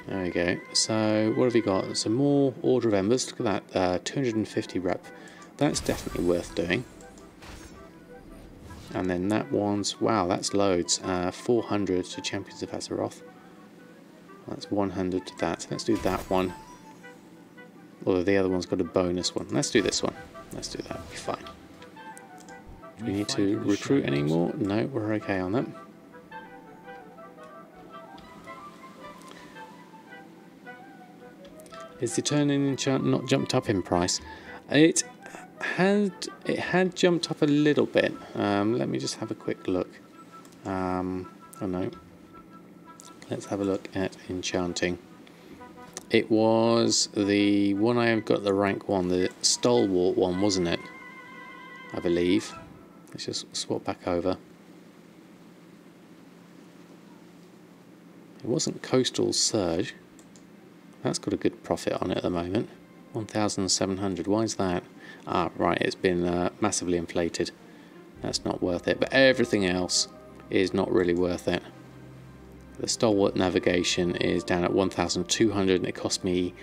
There we go. So what have we got? Some more Order of Embers. Look at that, 250 rep. That's definitely worth doing. And then that one's, wow, that's loads. 400 to Champions of Azeroth. That's 100 to that. Let's do that one. Although the other one's got a bonus one. Let's do this one. Let's do that. Be fine. Do we need to recruit any more? No, we're okay on that. Is the turn-in enchant not jumped up in price? It had jumped up a little bit. Let me just have a quick look. Oh no. Let's have a look at Enchanting. It was the one I have got the rank 1, the Stalwart one, wasn't it? I believe. Let's just swap back over. It wasn't Coastal Surge. That's got a good profit on it at the moment. 1,700. Why is that? Ah, right, it's been massively inflated. That's not worth it. But everything else is not really worth it. The Stalwart Navigation is down at 1,200 and it cost me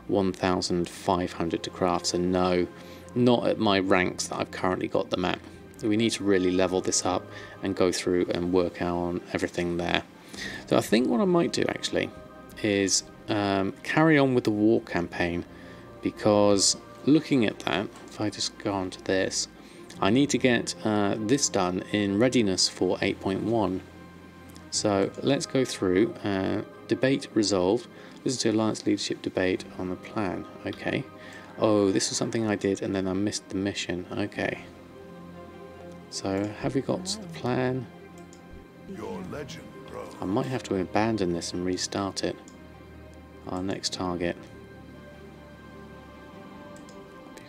1,500 to craft. So no, not at my ranks that I've currently got them at. We need to really level this up and go through and work out on everything there. So I think what I might do actually is carry on with the war campaign, because looking at that, if I just go on to this, I need to get this done in readiness for 8.1. So let's go through. Debate resolved. Listen to Alliance leadership debate on the plan. Okay. Oh, this was something I did and then I missed the mission. Okay. So have we got the plan? Your legend grows. I might have to abandon this and restart it. Our next target.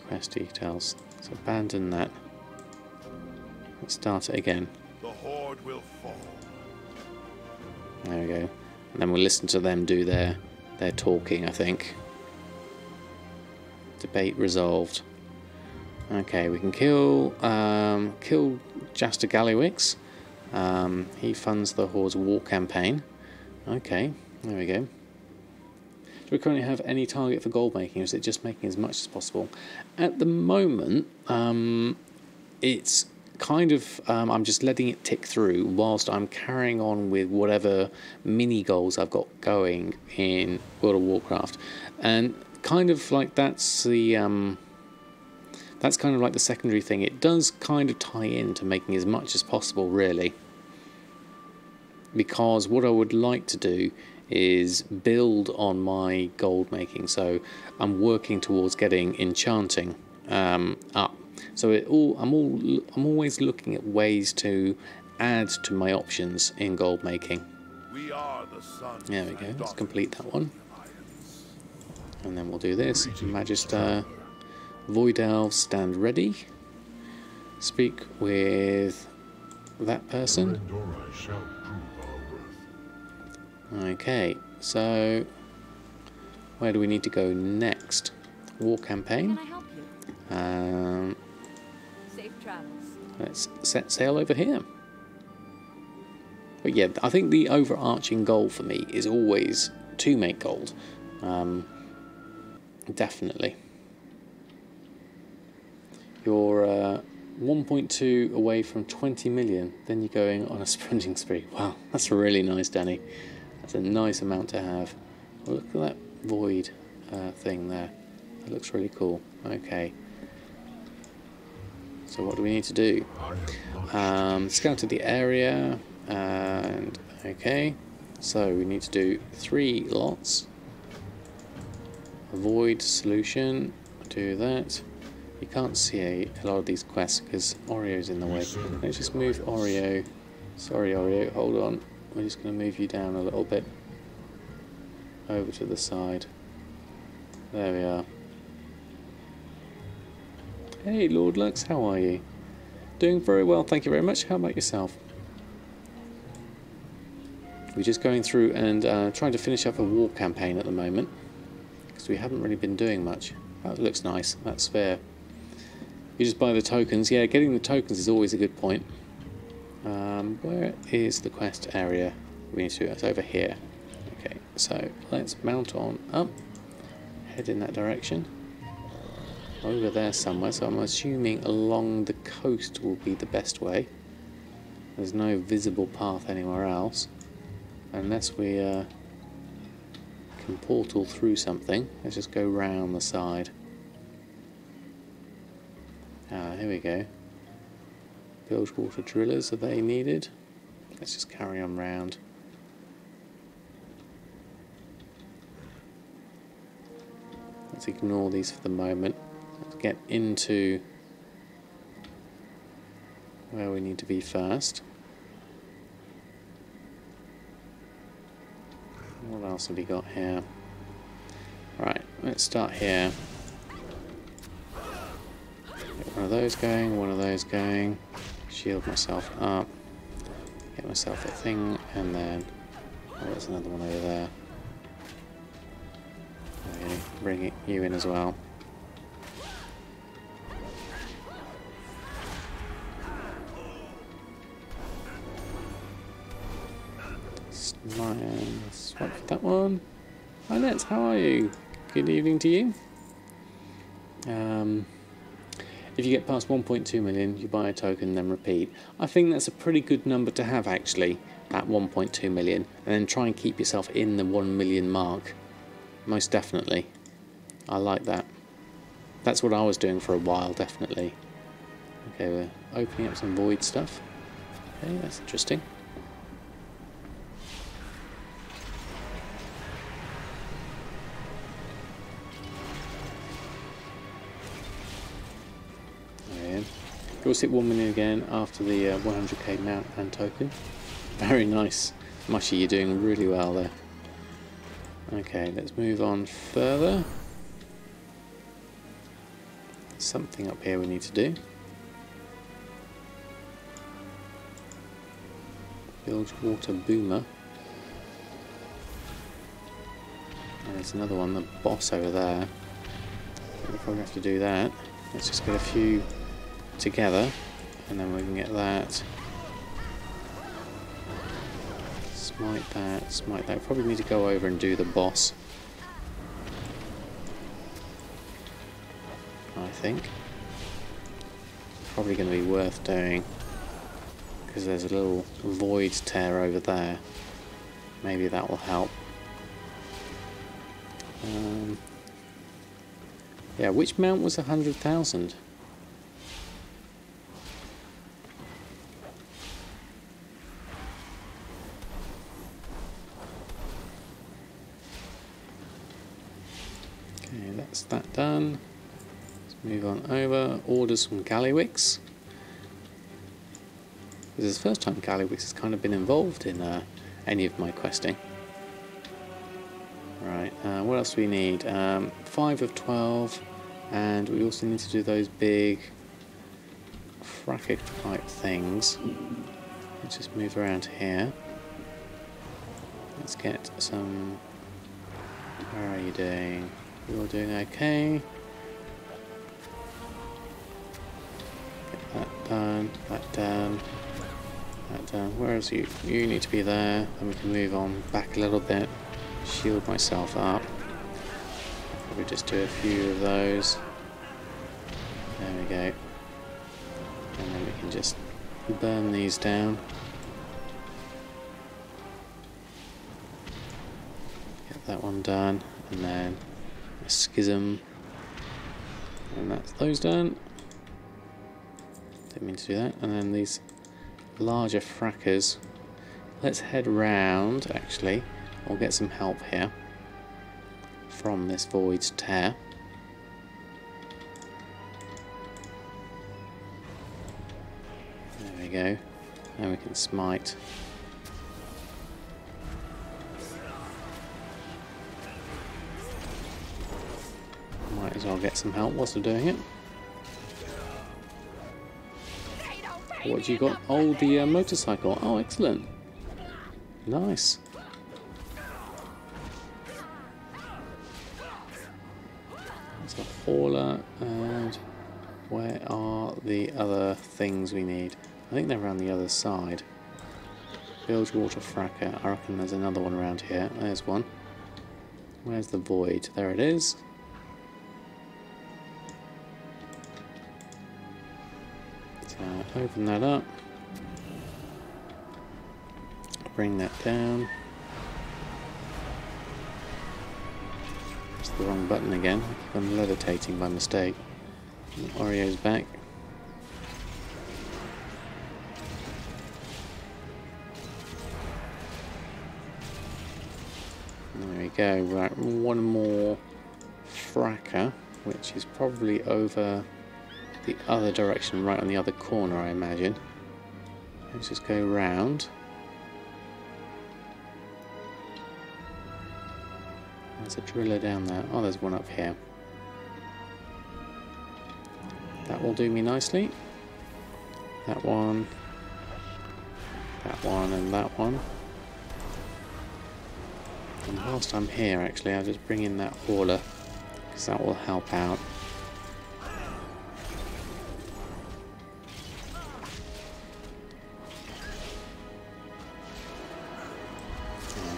Quest details. Let's abandon that. Let's start it again. The horde will fall. There we go. And then we'll listen to them do their talking, I think. Debate resolved. Okay, we can kill Jaster Gallywix. He funds the Horde's war campaign. Okay, there we go. Do we currently have any target for gold making, or is it just making as much as possible? At the moment, it's kind of, I'm just letting it tick through whilst I'm carrying on with whatever mini goals I've got going in World of Warcraft. And kind of like that's kind of like the secondary thing. It does kind of tie into making as much as possible, really. Because what I would like to do is build on my gold making. So I'm working towards getting Enchanting up. So I'm always looking at ways to add to my options in gold making. We are the sons. There we go. Let's complete that one. And then we'll do this. Magister, Void Elves, stand ready. Speak with that person. Okay, so where do we need to go next? War campaign. Can I help you? Safe travels. Let's set sail over here. But yeah, I think the overarching goal for me is always to make gold. Definitely. You're 1.2 away from 20 million. Then you're going on a sprinting spree. Wow, that's really nice, Danny. That's a nice amount to have. Look at that void thing there. That looks really cool. Okay. So what do we need to do? Scout to the area. And okay. So we need to do 3 lots. Avoid solution. Do that. You can't see a lot of these quests because Oreo's in the way. Let's just move Oreo. Sorry, Oreo. Hold on. We're just going to move you down a little bit. Over to the side. There we are. Hey, Lord Lux. How are you? Doing very well. Thank you very much. How about yourself? We're just going through and trying to finish up a war campaign at the moment. Because we haven't really been doing much. That looks nice. That's fair. You just buy the tokens. Yeah, getting the tokens is always a good point. Where is the quest area? We need to do it over here. Okay, so let's mount on up. Head in that direction. Over there somewhere. So I'm assuming along the coast will be the best way. There's no visible path anywhere else. Unless we can portal through something. Let's just go round the side. Here we go. Bilgewater drillers, are they needed? Let's just carry on round. Let's ignore these for the moment. Let's get into where we need to be first. What else have we got here? Right, let's start here. Get one of those going, one of those going. Shield myself up. Get myself a thing, and then... Oh, there's another one over there. Okay, bring you in as well. Swipe for that one. Hi Nets, how are you? Good evening to you. If you get past 1.2 million, you buy a token, then repeat. I think that's a pretty good number to have, actually, at 1.2 million, and then try and keep yourself in the 1 million mark. Most definitely. I like that. That's what I was doing for a while, definitely. Okay, we're opening up some void stuff. Okay, that's interesting. You'll hit 1 million again after the 100k mount and token. Very nice. Mushy, you're doing really well there. Okay, let's move on further. Something up here we need to do. Bilgewater Boomer. And there's another one, the boss over there. We'll probably have to do that. Let's just get a few together, and then we can get that. Smite that, smite that. Probably need to go over and do the boss, I think. Probably going to be worth doing, because there's a little void tear over there. Maybe that will help. Yeah, which mount was 100,000? Okay, that's that done. Let's move on over. Order some Gallywicks. This is the first time Gallywicks has kind of been involved in any of my questing. Right, what else do we need? 5 of 12, and we also need to do those big fracking type things. Let's just move around here. Let's get some... How are you doing? You're doing okay. Get that done, that done, that done. Where is you? You need to be there. Then we can move on back a little bit. Shield myself up. Probably just do a few of those. There we go. And then we can just burn these down. Get that one done, and then a schism, and that's those done. Didn't mean to do that. And then these larger frackers. Let's head round, actually. We'll get some help here from this void's tear. There we go. And we can smite. Might as well get some help whilst we're doing it. What you got? Oh, the motorcycle. Oh, excellent. Nice. There's a hauler, and where are the other things we need? I think they're around the other side. Bilgewater fracker. I reckon there's another one around here. There's one. Where's the void? There it is. So open that up. Bring that down. It's the wrong button again. I keep on levitating by mistake. And Oreo's back. There we go. Right, one more fracker, which is probably over the other direction, right on the other corner, I imagine. Let's just go round. There's a driller down there. Oh, there's one up here. That will do me nicely. That one, and that one. And whilst I'm here, actually, I'll just bring in that hauler, because that will help out.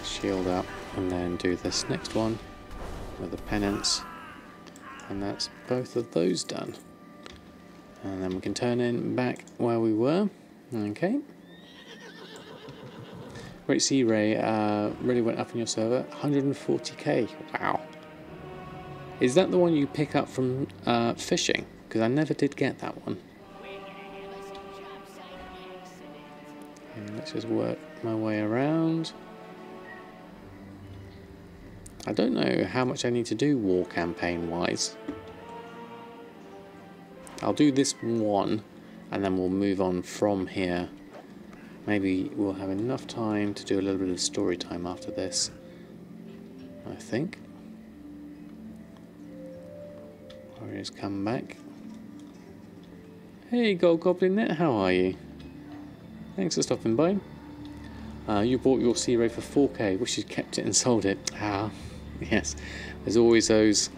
Shield up, and then do this next one with the penance, and that's both of those done. And then we can turn in back where we were. Okay. Great Sea Ray really went up on your server. 140k. Wow. Is that the one you pick up from fishing? Because I never did get that one. Okay, let's just work my way around. I don't know how much I need to do war campaign wise. I'll do this one and then we'll move on from here. Maybe we'll have enough time to do a little bit of story time after this, I think. Warriors come back. Hey Gold Goblin Net, how are you? Thanks for stopping by. You bought your Sea Ray for 4k, wish you'd kept it and sold it. Ah. Yes, there's always those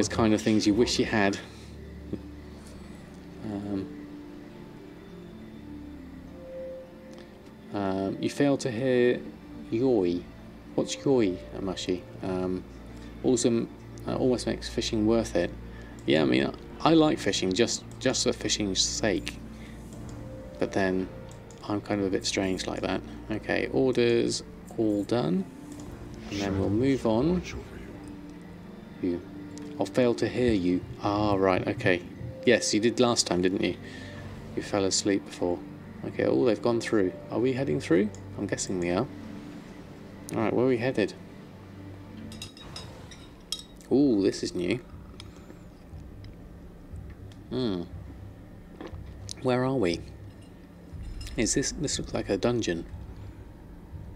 kind of things you wish you had. You fail to hear yoi. What's yoi, Mushi? Also, almost makes fishing worth it. Yeah, I mean, I like fishing just for fishing's sake. But then, I'm kind of a bit strange like that. Okay, orders all done. And then we'll move on. You. I'll fail to hear you. Ah, right, okay. Yes, you did last time, didn't you? You fell asleep before. Okay, oh, they've gone through. Are we heading through? I'm guessing we are. Alright, where are we headed? Ooh, this is new. Where are we? Is this looks like a dungeon.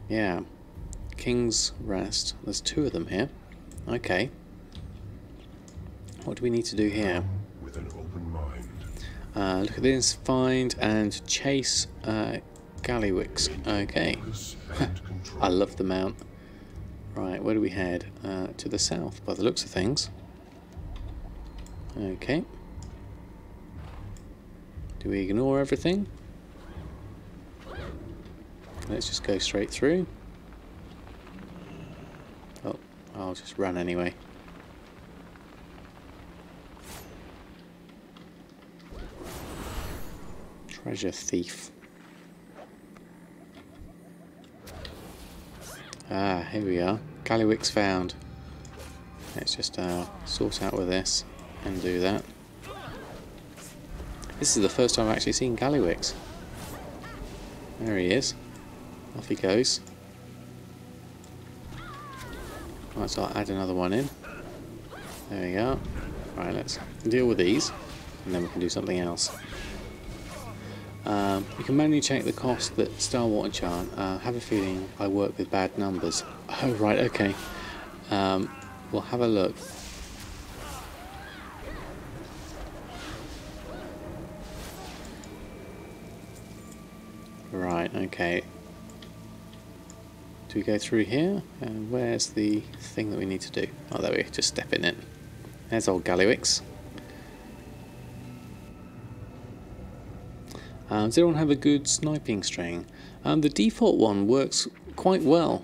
Yeah. King's Rest. There's 2 of them here. Okay. What do we need to do here? With an open mind. Look at this. Find and chase Gallywicks. Okay. I love the mount. Right, where do we head? To the south, by the looks of things. Okay. Do we ignore everything? Let's just go straight through. Oh, I'll just run anyway. Treasure thief. Ah, here we are. Gallywicks found. Let's just sort out with this and do that. This is the first time I've actually seen Gallywicks. There he is. Off he goes. Right, so I'll add another one in. There we go. Right, let's deal with these, and then we can do something else. You can manually check the cost that Starwater chart. Have a feeling I work with bad numbers. Oh, right, okay. We'll have a look. Right, okay. Do we go through here? Where's the thing that we need to do? Oh, there we go, just step in it. There's old Gallywicks. Does anyone have a good sniping string? The default one works quite well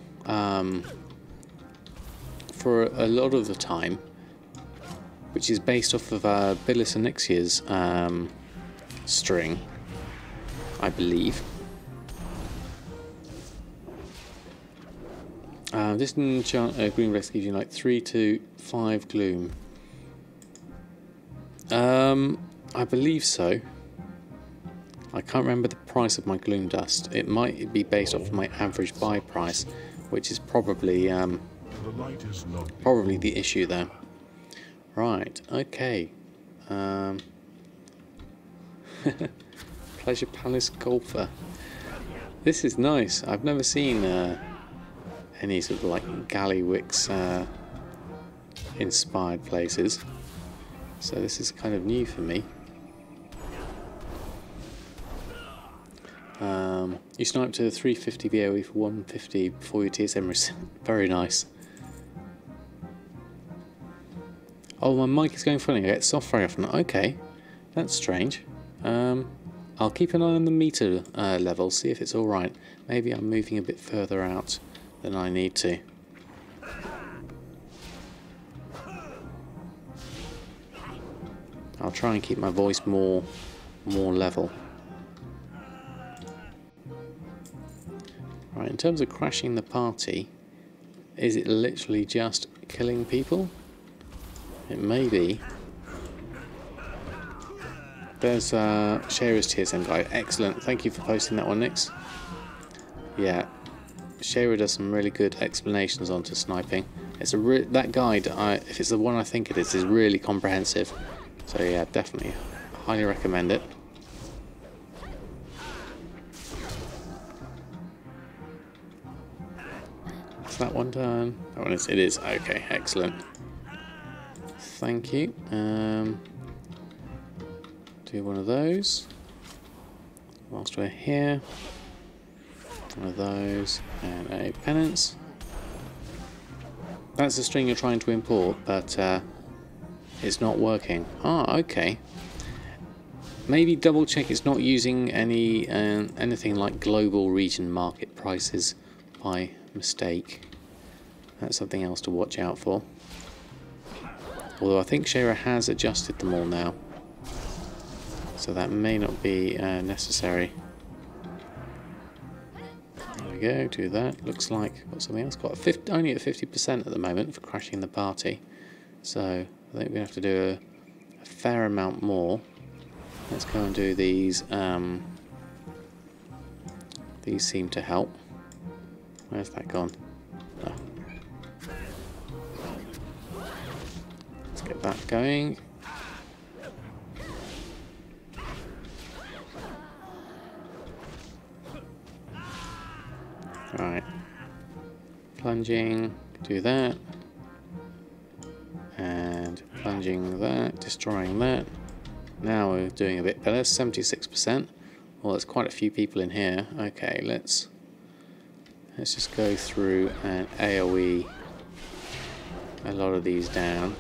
for a lot of the time, which is based off of Billis and Nixia's string, I believe. This enchant green rest gives you like 3 to 5 gloom. I believe so. I can't remember the price of my gloom dust. It might be based off of my average buy price, which is probably the issue there. Right, okay. Pleasure Palace Golfer. This is nice. I've never seen any sort of like Gallywicks inspired places, so this is kind of new for me. You snipe to 350 BOE for 150 before your TSM. Very nice. Oh, my mic is going funny. I get soft very often. Okay, that's strange. I'll keep an eye on the meter level, see if it's alright. Maybe I'm moving a bit further out than I need to. I'll try and keep my voice more level. Right, in terms of crashing the party, is it literally just killing people? It may be. There's Shara's TSM guide. Excellent. Thank you for posting that one, Nix. Yeah, Shara does some really good explanations onto sniping. It's that guide, if it's the one I think it is really comprehensive. So yeah, definitely, highly recommend it. Is that one done? That one is. It is. Okay, excellent. Thank you. Do one of those whilst we're here. One of those and a penance. That's the string you're trying to import, but it's not working. Ah, okay. Maybe double check it's not using anything like global region market prices by mistake. That's something else to watch out for. Although I think Shara has adjusted them all now, so that may not be necessary. There we go, do that. Looks like got something else. Got only at 50% at the moment for crashing the party, so I think we're gonna have to do a fair amount more. Let's go and do these. These seem to help. Where's that gone? Oh. Let's get that going. Right. Plunging, do that. And plunging that, destroying that. Now we're doing a bit better, 76%. Well, there's quite a few people in here. Okay, let's just go through and AoE a lot of these down.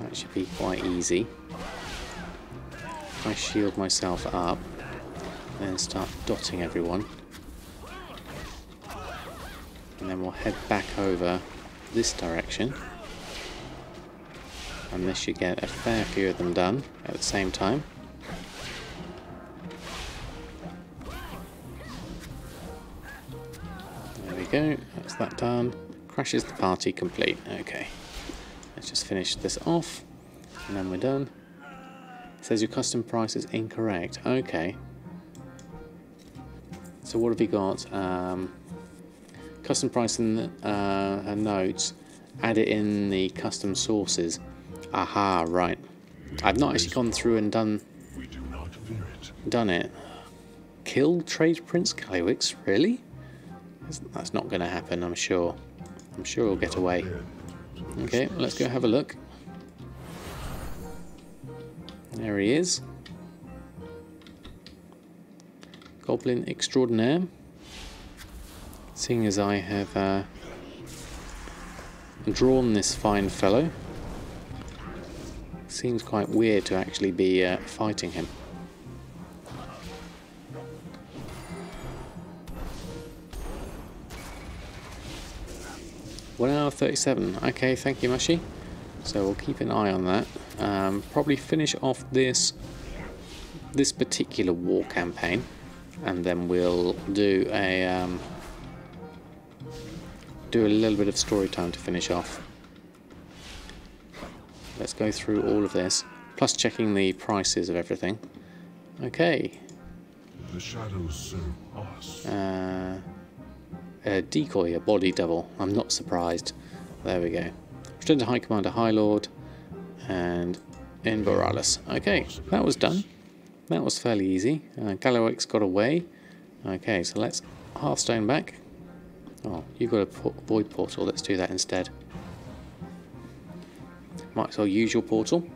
That should be quite easy. If I shield myself up and start dotting everyone. And then we'll head back over this direction. And this should get a fair few of them done at the same time. There we go, that's that done. Crashes the party complete. Okay, let's just finish this off and then we're done. It says your custom price is incorrect. Okay. So what have we got? Custom price in the notes. Add it in the custom sources. Aha, right. I've not actually gone through and done it. Kill Trade Prince Caliwix? Really? That's not going to happen, I'm sure. I'm sure he'll get away. Okay, let's go have a look. There he is. Goblin Extraordinaire. Seeing as I have drawn this fine fellow, seems quite weird to actually be fighting him. One hour 37. Okay, thank you, Mushy. So we'll keep an eye on that. Probably finish off this particular war campaign, and then we'll do a little bit of story time to finish off. Let's go through all of this, plus checking the prices of everything. Okay. The shadows serve us. A decoy, a body double. I'm not surprised. There we go. Return to High Commander High Lord and in Borealis. Okay, that was done. That was fairly easy. Galawix got away. Okay, so let's Hearthstone back. Oh, you've got a void portal. Let's do that instead. Might as well use your portal.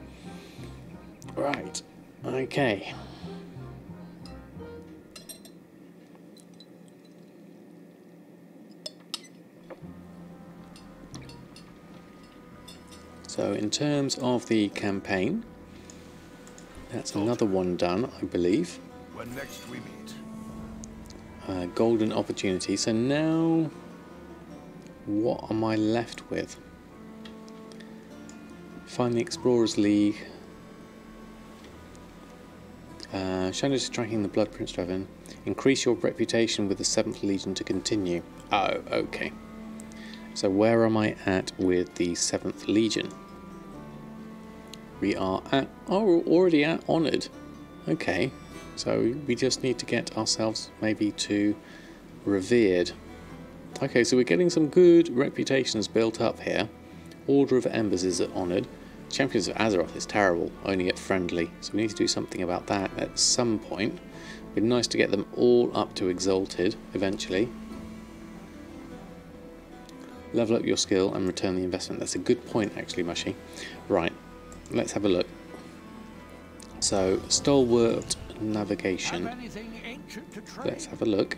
Right. Okay. So in terms of the campaign, that's another one done, I believe. When next we meet. Golden opportunity. So now, what am I left with? Find the Explorers League. Shadows tracking the Blood Prince Revan. Increase your reputation with the 7th Legion to continue. Oh, okay. So where am I at with the 7th Legion? We are at... Oh, we're already at Honoured. Okay. So we just need to get ourselves maybe to Revered. Okay, so we're getting some good reputations built up here. Order of Embers is at Honoured. Champions of Azeroth is terrible, only at Friendly. So we need to do something about that at some point. It'd be nice to get them all up to Exalted eventually. Level up your skill and return the investment. That's a good point actually, Mushy. Right, let's have a look. So, Stalwart Navigation. Let's have a look.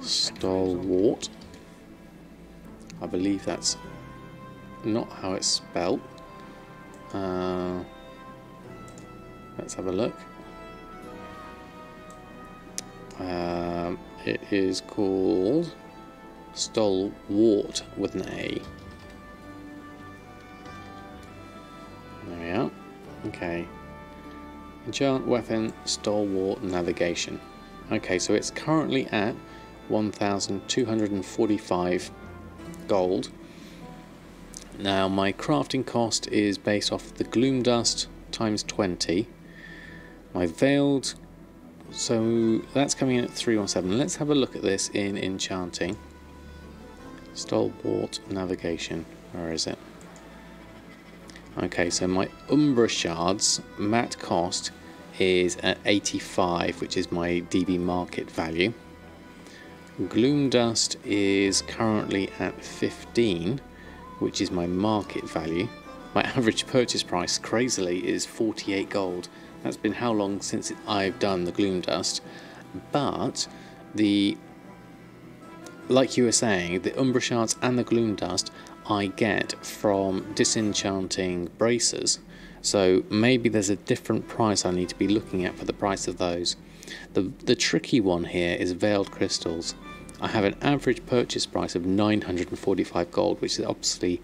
Stalwart. I believe that's not how it's spelt. Let's have a look. It is called Stalwart with an A. There we are. Okay. Enchant weapon, Stalwart navigation. Okay, so it's currently at 1,245 gold. Now my crafting cost is based off the gloom dust times 20. My veiled, so that's coming in at 317. Let's have a look at this in Enchanting. Stalwart navigation. Where is it? Okay, so my Umbra shards mat cost is at 85, which is my DB market value. Gloom dust is currently at 15, which is my market value. My average purchase price, crazily, is 48 gold. That's been how long since I've done the gloom dust. But like you were saying, the Umbra shards and the gloom dust I get from disenchanting bracers, so maybe there's a different price I need to be looking at for the price of those. The tricky one here is veiled crystals. I have an average purchase price of 945 gold, which is obviously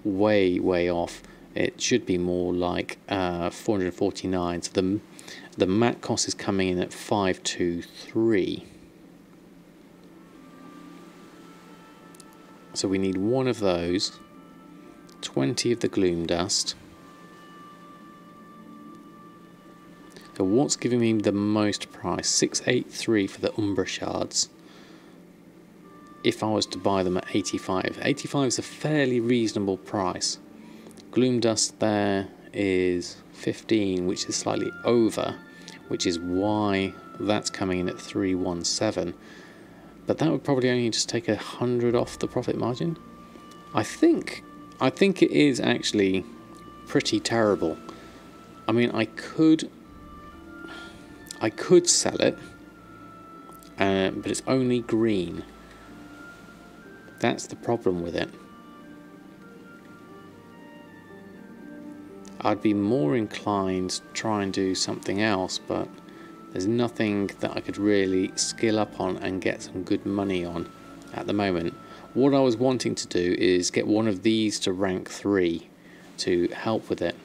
way off. It should be more like 449, so the mat cost is coming in at 523. So we need one of those, 20 of the gloom dust. So what's giving me the most price? 683 for the Umbra shards. If I was to buy them at 85. 85 is a fairly reasonable price. Gloom dust there is 15, which is slightly over, which is why that's coming in at 317. But that would probably only just take 100 off the profit margin. I think it is actually pretty terrible. I mean, I could sell it, but it's only green. That's the problem with it. I'd be more inclined to try and do something else, but there's nothing that I could really skill up on and get some good money on at the moment. What I was wanting to do is get one of these to rank 3 to help with it.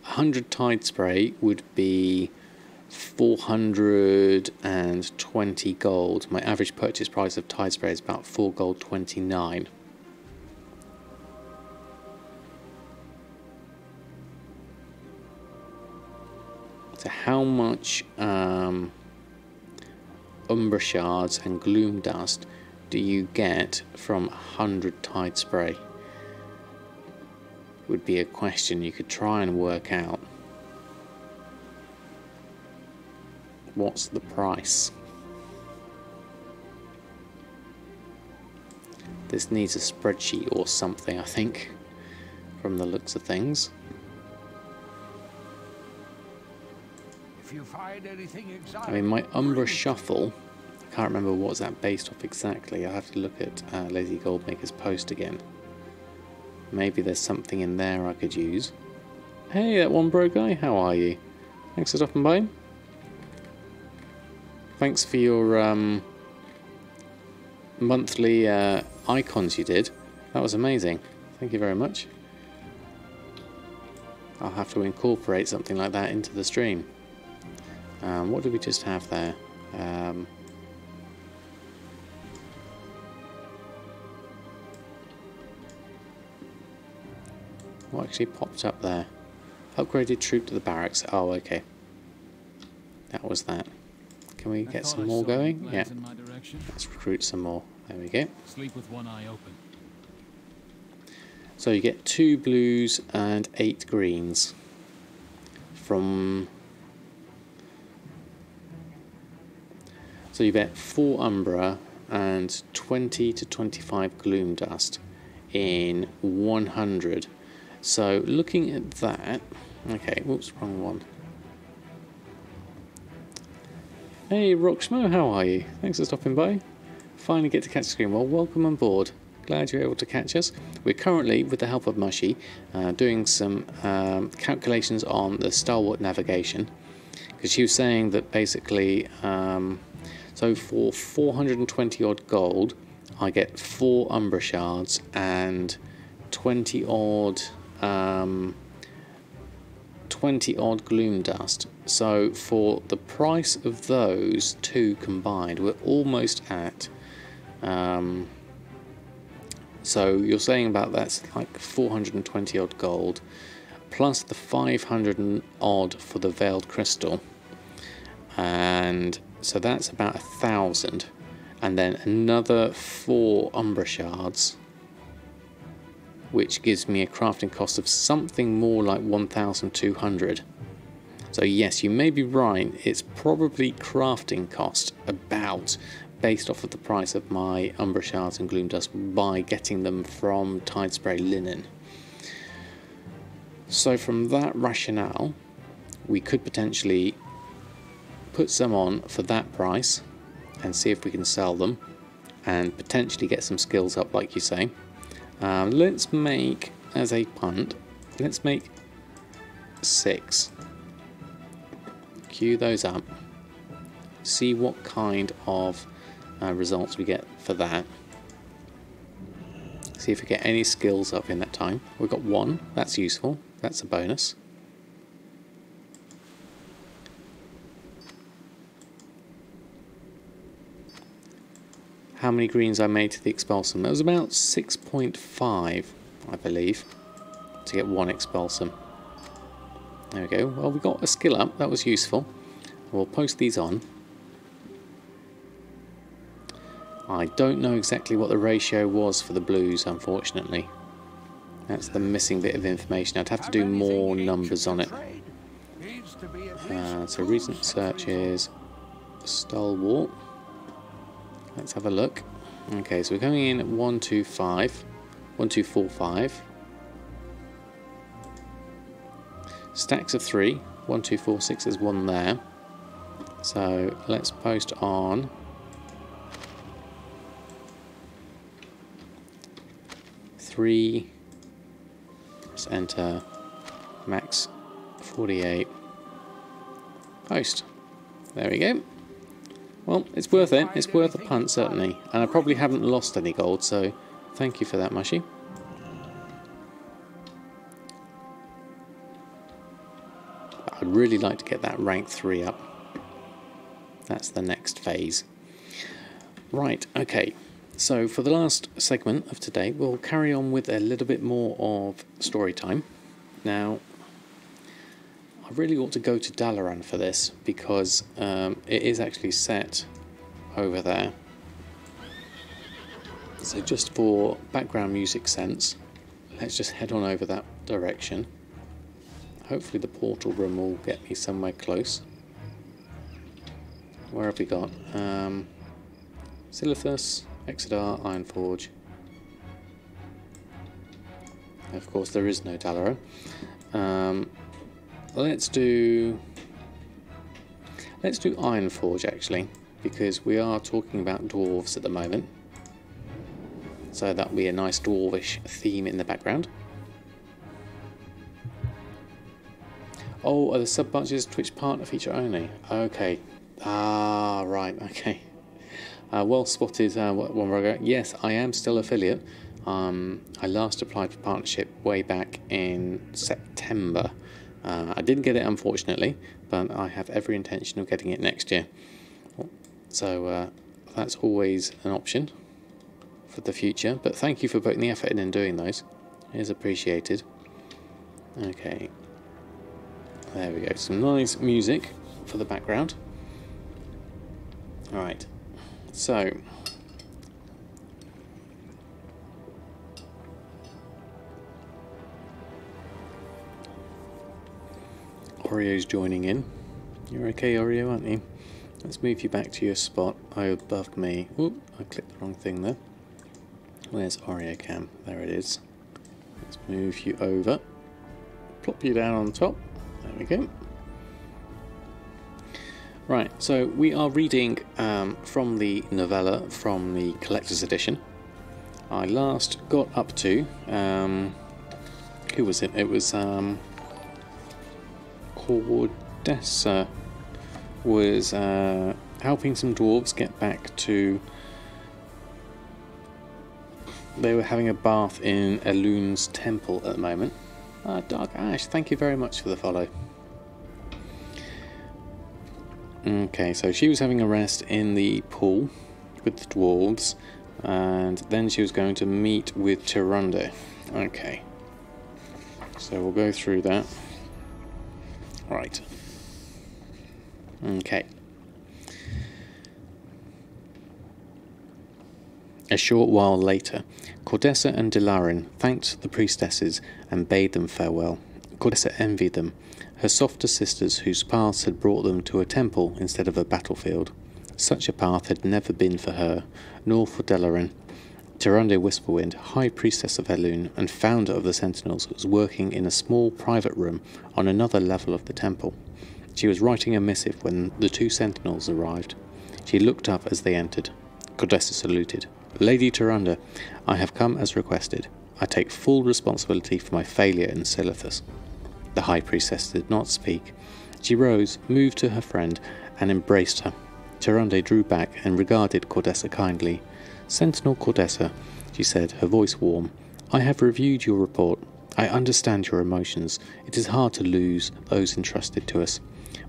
100 Tide Spray would be 420 gold. My average purchase price of Tide Spray is about 4 gold 29. So how much Umbra shards and gloom dust do you get from 100 Tide Spray? Would be a question you could try and work out. What's the price? This needs a spreadsheet or something, I think, from the looks of things. If you find anything exotic, I mean, my Umbra Shuffle, I can't remember what's that based off exactly. I'll have to look at Lazy Goldmaker's post again. Maybe there's something in there I could use. Hey, that one bro guy, how are you? Thanks for stopping by. Thanks for your monthly icons you did. That was amazing. Thank you very much. I'll have to incorporate something like that into the stream. What did we just have there? What actually popped up there? Upgraded troop to the barracks. Oh, okay. That was that. Can we get some more going? Yeah. Let's recruit some more. There we go. Sleep with one eye open. So you get 2 blues and 8 greens from. So you get 4 Umbra and 20 to 25 gloom dust in 100. So looking at that, okay, whoops, wrong one. Hey Rockshmo, how are you? Thanks for stopping by. Finally get to catch the screen. Well, welcome on board. Glad you're able to catch us. We're currently, with the help of Mushy, doing some calculations on the Stalwart navigation. Because she was saying that basically, so for 420 odd gold, I get 4 Umbra shards and 20 odd gloom dust. So for the price of those two combined, we're almost at. So you're saying about that's like 420 odd gold, plus the 500 and odd for the veiled crystal, and so that's about 1,000, and then another 4 Umbra shards, which gives me a crafting cost of something more like 1,200. So yes, you may be right, it's probably crafting cost about, based off of the price of my Umbra shards and gloom dust by getting them from Tidespray Linen. So from that rationale, we could potentially put some on for that price and see if we can sell them and potentially get some skills up like you say. Let's make, as a punt, let's make 6. Queue those up. See what kind of results we get for that. See if we get any skills up in that time. We've got 1, that's useful, that's a bonus. How many greens I made to the Expulsom? That was about 6.5, I believe, to get 1 Expulsom. There we go. Well, we got a skill up, that was useful. We'll post these on. I don't know exactly what the ratio was for the blues, unfortunately. That's the missing bit of information. I'd have to do more numbers on it. So recent searches, Stalwart. Let's have a look. Okay, so we're coming in at 125, 1245. Stacks of 3, 1246, there's 1 there. So let's post on 3. Let's enter max 48. Post. There we go. Well, it's worth it. It's worth a punt, certainly. And I probably haven't lost any gold, so thank you for that, Mushy. I'd really like to get that rank 3 up. That's the next phase. Right, okay. So for the last segment of today, we'll carry on with a little bit more of story time. Now, I really ought to go to Dalaran for this, because it is actually set over there. So just for background music sense, let's just head on over that direction. Hopefully the portal room will get me somewhere close. Where have we got? Silithus, Exodar, Ironforge. Of course there is no Dalaran. Let's do Ironforge actually, because we are talking about dwarves at the moment. So that will be a nice dwarvish theme in the background. Oh, are the sub-budgets Twitch partner feature only? Okay. Ah, right, okay. Well spotted, one ago. Yes, I am still affiliate. I last applied for partnership way back in September. I didn't get it, unfortunately, but I have every intention of getting it next year. So that's always an option for the future. But thank you for putting the effort in and doing those. It is appreciated. Okay. There we go. Some nice music for the background. Alright. So, Oreo's joining in. You're okay, Oreo, aren't you? Let's move you back to your spot above me. Oop, I clicked the wrong thing there. Where's Oreo Cam? There it is. Let's move you over. Plop you down on top. There we go. Right, so we are reading from the novella from the collector's edition. I last got up to, who was it? It was Cordessa was helping some dwarves get back to. They were having a bath in Elun's temple at the moment. Dark Ash, thank you very much for the follow. Okay, so she was having a rest in the pool with the dwarves, and then she was going to meet with Tyrande. Okay, so we'll go through that. Right. Okay. A short while later, Cordessa and Delarin thanked the priestesses and bade them farewell. Cordessa envied them, her softer sisters whose paths had brought them to a temple instead of a battlefield. Such a path had never been for her, nor for Delarin. Tyrande Whisperwind, High Priestess of Elun and founder of the Sentinels, was working in a small private room on another level of the temple. She was writing a missive when the two Sentinels arrived. She looked up as they entered. Cordessa saluted. Lady Tyrande, I have come as requested. I take full responsibility for my failure in Silithus. The High Priestess did not speak. She rose, moved to her friend, and embraced her. Tyrande drew back and regarded Cordessa kindly. Sentinel Cordessa, she said, her voice warm, I have reviewed your report. I understand your emotions. It is hard to lose those entrusted to us.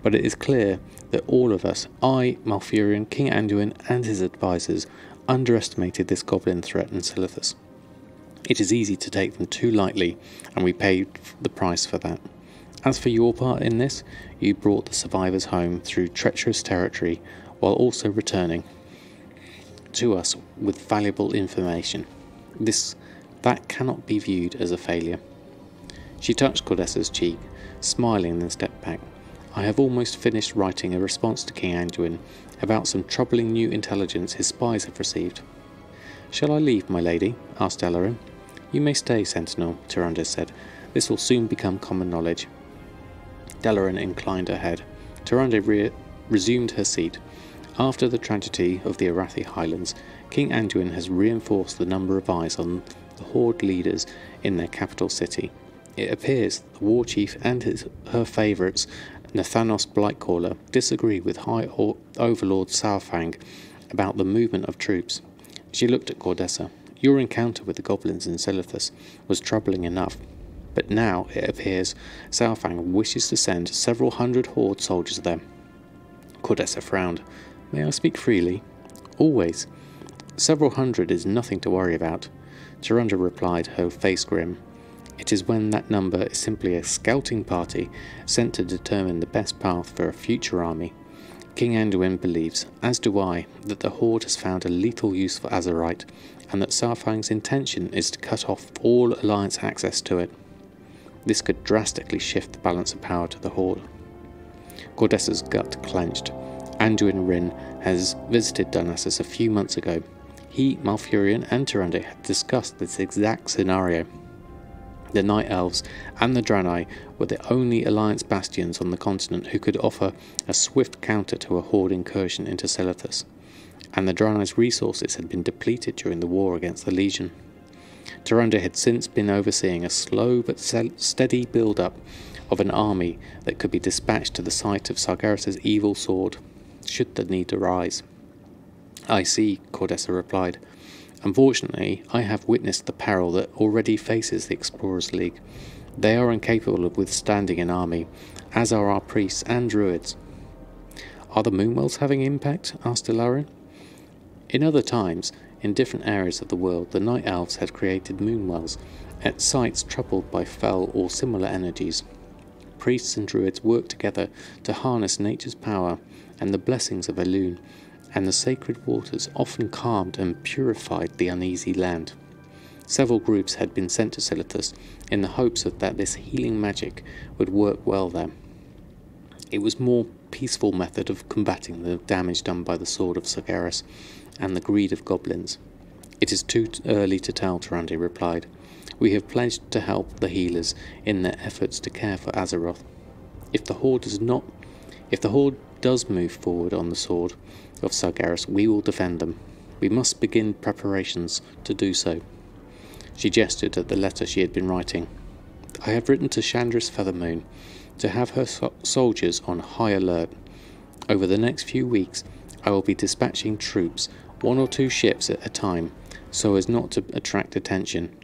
But it is clear that all of us, I, Malfurion, King Anduin, and his advisors, underestimated this goblin threat in Silithus. It is easy to take them too lightly, and we paid the price for that. As for your part in this, you brought the survivors home through treacherous territory, while also returning to us with valuable information. That cannot be viewed as a failure. She touched Cordessa's cheek, smiling, then stepped back. I have almost finished writing a response to King Anduin about some troubling new intelligence his spies have received. Shall I leave, my lady? Asked Delarin. You may stay, Sentinel, Tyrande said. This will soon become common knowledge. Delarin inclined her head. Tyrande resumed her seat. After the tragedy of the Arathi Highlands, King Anduin has reinforced the number of eyes on the Horde leaders in their capital city. It appears the war chief and her favourites, Nathanos Blightcaller, disagree with High Overlord Saurfang about the movement of troops. She looked at Cordessa. Your encounter with the goblins in Silithus was troubling enough, but now it appears Saurfang wishes to send several hundred Horde soldiers there. Cordessa frowned. May I speak freely? Always. Several hundred is nothing to worry about. Tyrande replied, her face grim. It is when that number is simply a scouting party sent to determine the best path for a future army. King Anduin believes, as do I, that the Horde has found a lethal use for Azeroth, and that Saurfang's intention is to cut off all Alliance access to it. This could drastically shift the balance of power to the Horde. Cordessa's gut clenched. Anduin Rin has visited Darnassus a few months ago. He, Malfurion, and Tyrande had discussed this exact scenario. The Night Elves and the Draenei were the only Alliance bastions on the continent who could offer a swift counter to a Horde incursion into Silithus, and the Draenei's resources had been depleted during the war against the Legion. Tyrande had since been overseeing a slow but steady build-up of an army that could be dispatched to the site of Sargeras's evil sword, should the need arise. I see, Cordessa replied. Unfortunately, I have witnessed the peril that already faces the Explorers League. They are incapable of withstanding an army, as are our priests and druids. Are the Moonwells having impact? Asked Delarin. In other times, in different areas of the world, the Night Elves had created Moonwells at sites troubled by fell or similar energies. Priests and druids worked together to harness nature's power and the blessings of Elun, and the sacred waters often calmed and purified the uneasy land. Several groups had been sent to Silithus in the hopes that this healing magic would work well there. It was a more peaceful method of combating the damage done by the sword of Sargeras and the greed of goblins. It is too early to tell, Tyrande replied. We have pledged to help the healers in their efforts to care for Azeroth. If the Horde does move forward on the sword of Sargeras, we will defend them. We must begin preparations to do so. She gestured at the letter she had been writing. I have written to Chandra's Feathermoon to have her soldiers on high alert. Over the next few weeks, I will be dispatching troops, 1 or 2 ships at a time, so as not to attract attention.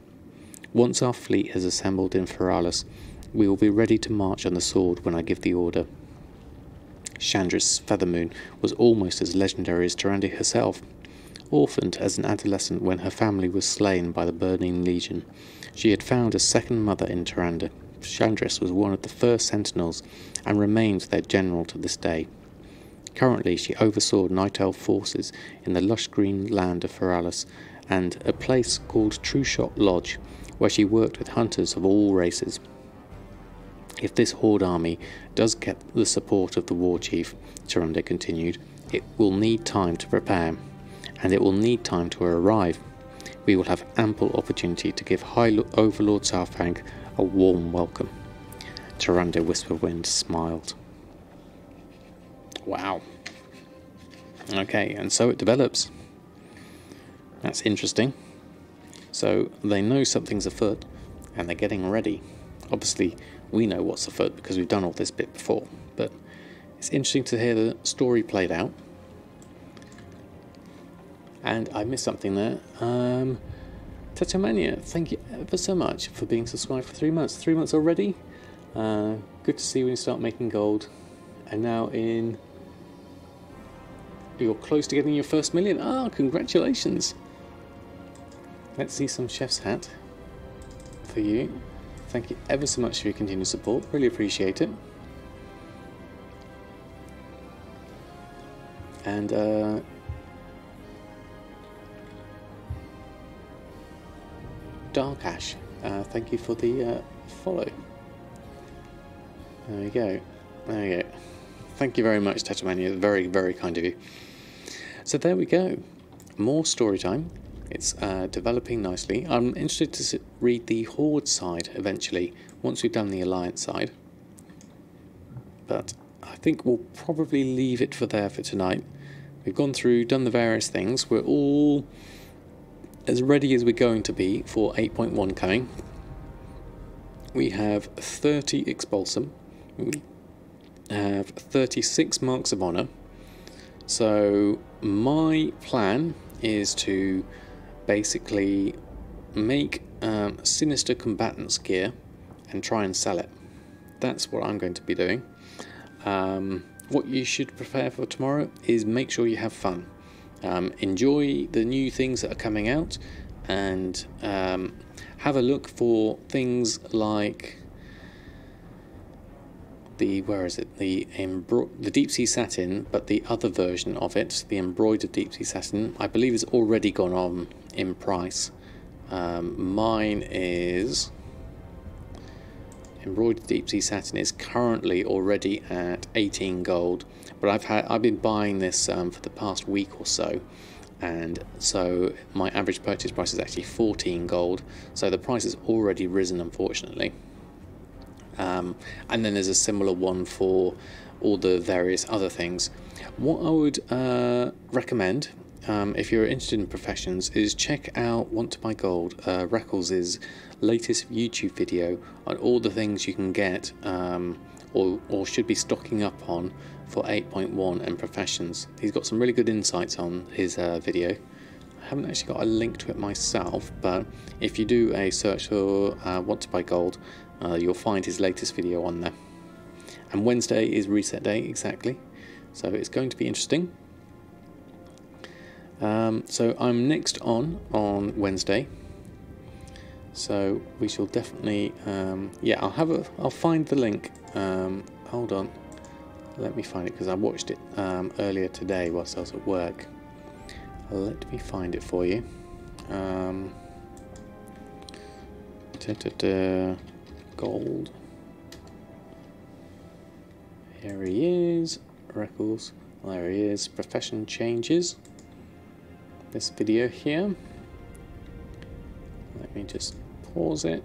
Once our fleet has assembled in Feralis, we will be ready to march on the sword when I give the order. Chandra's Feathermoon was almost as legendary as Tyrande herself. Orphaned as an adolescent when her family was slain by the Burning Legion, she had found a second mother in Tyrande. Chandris was one of the first sentinels and remains their general to this day. Currently she oversaw Night Elf forces in the lush green land of Feralis and a place called True Shot Lodge, where she worked with hunters of all races. If this Horde army does get the support of the war chief, Tyrande continued, it will need time to prepare, and it will need time to arrive. We will have ample opportunity to give High Overlord Southbank a warm welcome. Tyrande Whisperwind smiled. Wow. Okay, and so it develops. That's interesting. So they know something's afoot, and they're getting ready. Obviously, we know what's afoot because we've done all this bit before, but it's interesting to hear the story played out. And I missed something there. Tatamania, thank you ever so much for being subscribed for 3 months. 3 months already. Good to see when you start making gold. And now you're close to getting your first million. Ah, congratulations. Let's see some chef's hat for you. Thank you ever so much for your continued support. Really appreciate it. And Dark Ash, thank you for the follow. There we go. There we go. Thank you very much, Tatamania. Very, very kind of you. So there we go. More story time. It's developing nicely. I'm interested to read the Horde side eventually, once we've done the Alliance side. But I think we'll probably leave it for tonight. We've gone through, done the various things. We're all as ready as we're going to be for 8.1 coming. We have 30 Expulsom. We have 36 Marks of Honor. So my plan is to basically make Sinister Combatants gear and try and sell it. That's what I'm going to be doing. What you should prepare for tomorrow is make sure you have fun. Enjoy the new things that are coming out, and have a look for things like the Deep Sea Satin, but the other version of it, the embroidered Deep Sea Satin, I believe is already gone on in price. Mine is embroidered Deep Sea Satin is currently already at 18 gold, but I've been buying this for the past week or so, and so my average purchase price is actually 14 gold, so the price has already risen, unfortunately. And then there's a similar one for all the various other things. What I would recommend, if you're interested in professions, is check out Want to Buy Gold, Reckles' latest YouTube video on all the things you can get or should be stocking up on for 8.1 and professions. He's got some really good insights on his video. I haven't actually got a link to it myself, but if you do a search for Want to Buy Gold, you'll find his latest video on there. And Wednesday is reset day, exactly, so it's going to be interesting. So I'm next on Wednesday, so we shall definitely yeah, I'll find the link. Hold on, let me find it, because I watched it earlier today whilst I was at work. Let me find it for you. Gold. Here he is. Reckles. There he is. Profession changes. This video here. Let me just pause it.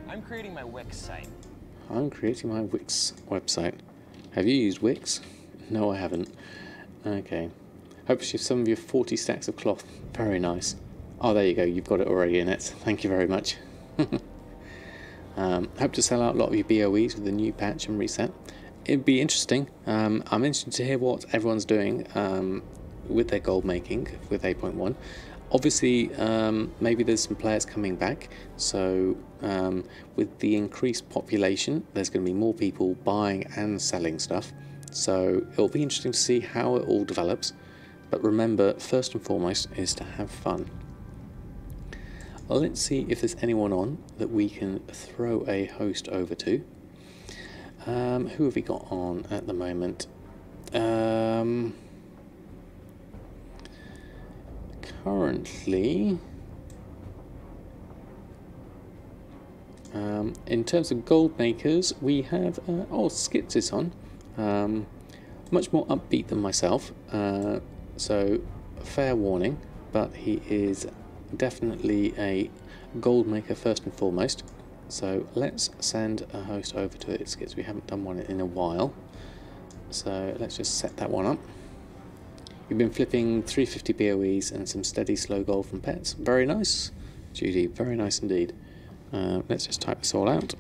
I'm creating my Wix site. I'm creating my Wix website. Have you used Wix? No, I haven't. Okay. Hopefully some of your 40 stacks of cloth. Very nice. Oh, there you go. You've got it already in it. Thank you very much. Hope to sell out a lot of your BOEs with the new patch and reset. It'd be interesting. I'm interested to hear what everyone's doing with their gold making with 8.1. Obviously, maybe there's some players coming back, so with the increased population, there's going to be more people buying and selling stuff. So it'll be interesting to see how it all develops. But remember, first and foremost is to have fun. Let's see if there's anyone on that we can throw a host over to. Who have we got on at the moment? Currently, in terms of gold makers, we have Skits is on, much more upbeat than myself, so fair warning, but he is definitely a gold maker first and foremost. So let's send a host over to it, Skits. We haven't done one in a while, so let's just set that one up. You've been flipping 350 BOEs and some steady slow gold from pets. Very nice, Judy, very nice indeed. Let's just type this all out.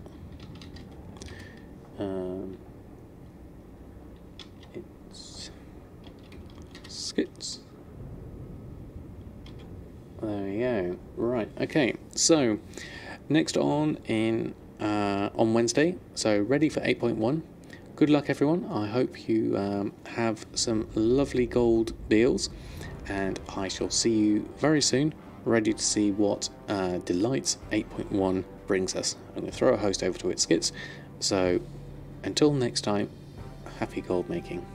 It's Skits. There we go. Right, okay, so next on Wednesday, so ready for 8.1. Good luck everyone. I hope you have some lovely gold deals, and I shall see you very soon, ready to see what delights 8.1 brings us. I'm going to throw a host over to it, Skits. So until next time, happy gold making.